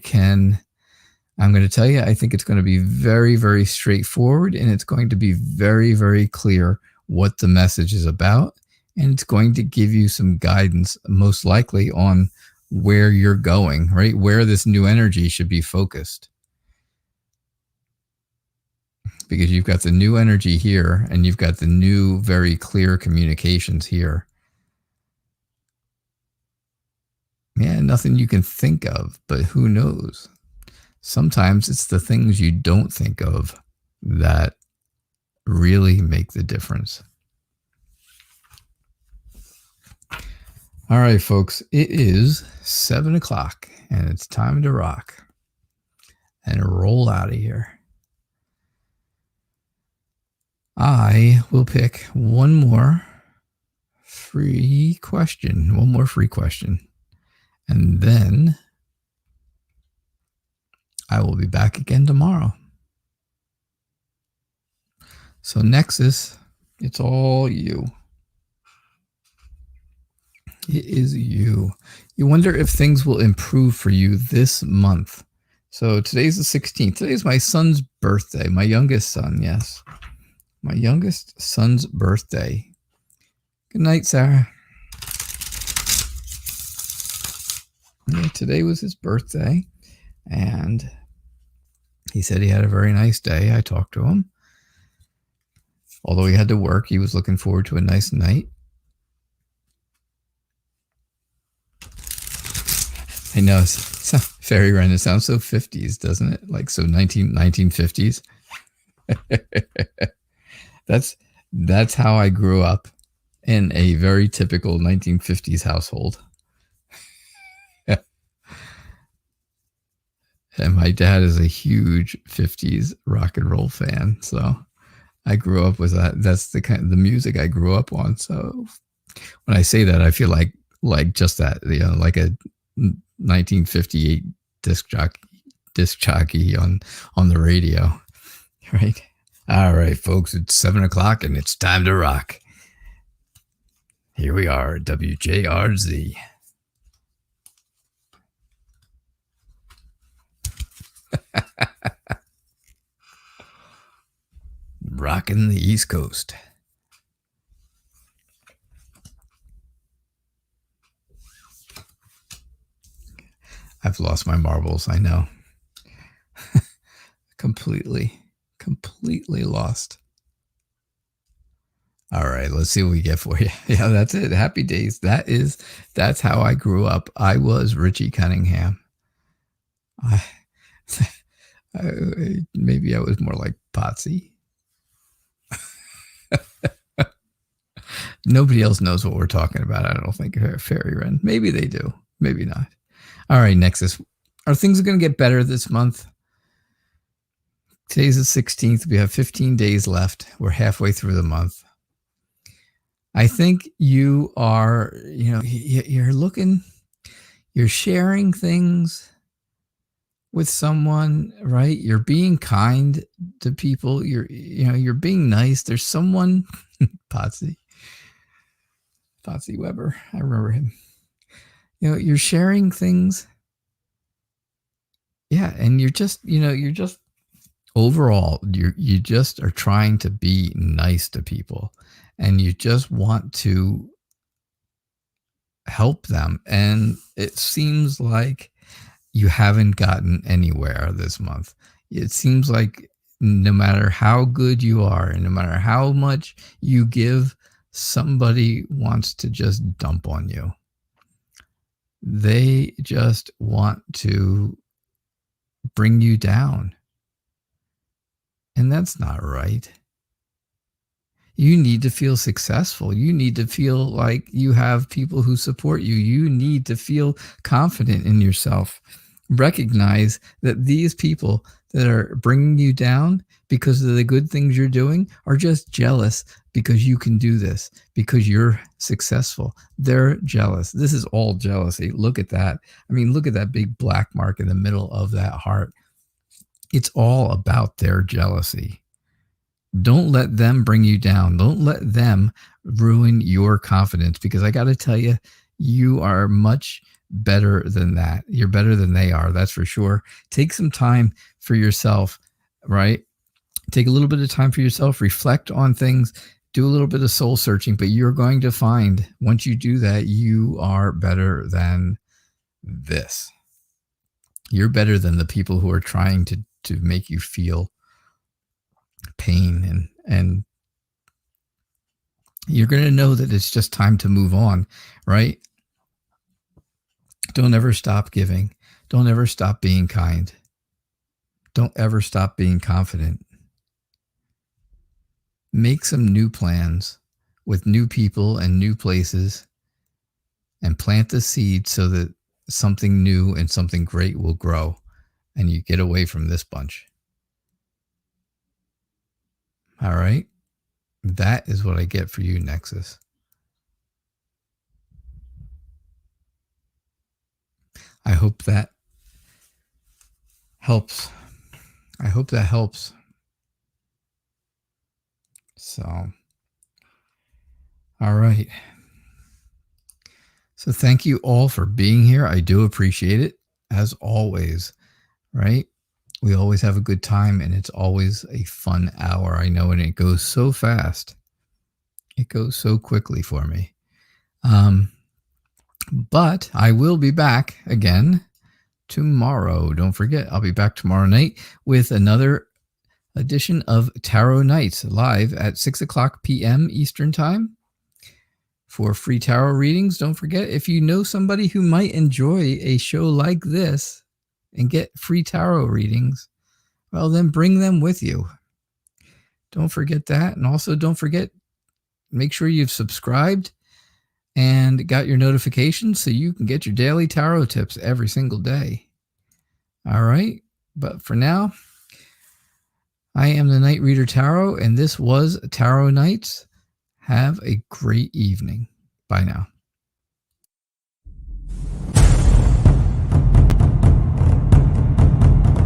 going to tell you, I think it's going to be very, very straightforward, and it's going to be very, very clear what the message is about. And it's going to give you some guidance, most likely, on where you're going, right? Where this new energy should be focused. Because you've got the new energy here, and you've got the new, very clear communications here. Yeah, nothing you can think of, but who knows? Sometimes it's the things you don't think of that really make the difference. All right, folks, it is 7 o'clock, and it's time to rock and roll out of here. I will pick one more free question, and then I will be back again tomorrow. So Nexus, it's all you. It is you. You wonder if things will improve for you this month. So today's the 16th. Today's my son's birthday, my youngest son, yes. My youngest son's birthday. Good night, Sarah. Yeah, today was his birthday, and he said he had a very nice day. I talked to him. Although he had to work, he was looking forward to a nice night. I know, Fairy Wren, it sounds so 50s, doesn't it? Like so 1950s. That's how I grew up, in a very typical 1950s household. And my dad is a huge 50s rock and roll fan, so I grew up with that. That's the kind of the music I grew up on. So when I say that, I feel like just that, like a 1958 disc jockey on the radio, right? All right, folks, it's 7 o'clock and it's time to rock. Here we are, WJRZ. Rocking the East Coast. I've lost my marbles, I know. Completely lost. All right, let's see what we get for you. Yeah, that's it. Happy days. That's how I grew up. I was Richie Cunningham. Maybe I was more like Potsy. Nobody else knows what we're talking about, I don't think, Fairy Wren. Maybe they do. Maybe not. All right, Nexus. Are things going to get better this month? Today's the 16th. We have 15 days left. We're halfway through the month. I think you are, you're looking, you're sharing things with someone, right? You're being kind to people. You're being nice. There's someone, Potsy Weber. I remember him. You're sharing things. Yeah. And you're just overall, you just are trying to be nice to people, and you just want to help them. And it seems like you haven't gotten anywhere this month. It seems like no matter how good you are and no matter how much you give, somebody wants to just dump on you. They just want to bring you down. And that's not right. You need to feel successful. You need to feel like you have people who support you. You need to feel confident in yourself. Recognize that these people that are bringing you down because of the good things you're doing are just jealous because you can do this, because you're successful. They're jealous. This is all jealousy. Look at that. I mean, look at that big black mark in the middle of that heart. It's all about their jealousy. Don't let them bring you down. Don't let them ruin your confidence, because I got to tell you, you are much better than that. You're better than they are. That's for sure. Take some time for yourself, right? Take a little bit of time for yourself, reflect on things, do a little bit of soul searching, but you're going to find once you do that, you are better than this. You're better than the people who are trying to make you feel pain, and you're going to know that it's just time to move on, right? Don't ever stop giving. Don't ever stop being kind. Don't ever stop being confident. Make some new plans with new people and new places, and plant the seed so that something new and something great will grow, and you get away from this bunch. All right? That is what I get for you, Nexus. I hope that helps. I hope that helps. So, all right. So thank you all for being here. I do appreciate it, as always, right? We always have a good time, and it's always a fun hour. I know, and it goes so fast. It goes so quickly for me. But I will be back again tomorrow. Don't forget, I'll be back tomorrow night with another edition of Tarot Nights live at 6:00 p.m. Eastern Time for free tarot readings. Don't forget, if you know somebody who might enjoy a show like this and get free tarot readings, well, then bring them with you. Don't forget that. And also don't forget, make sure you've subscribed and got your notifications so you can get your daily tarot tips every single day. All right. But for now, I am the Night Reader Tarot, and this was Tarot Nights. Have a great evening. Bye now.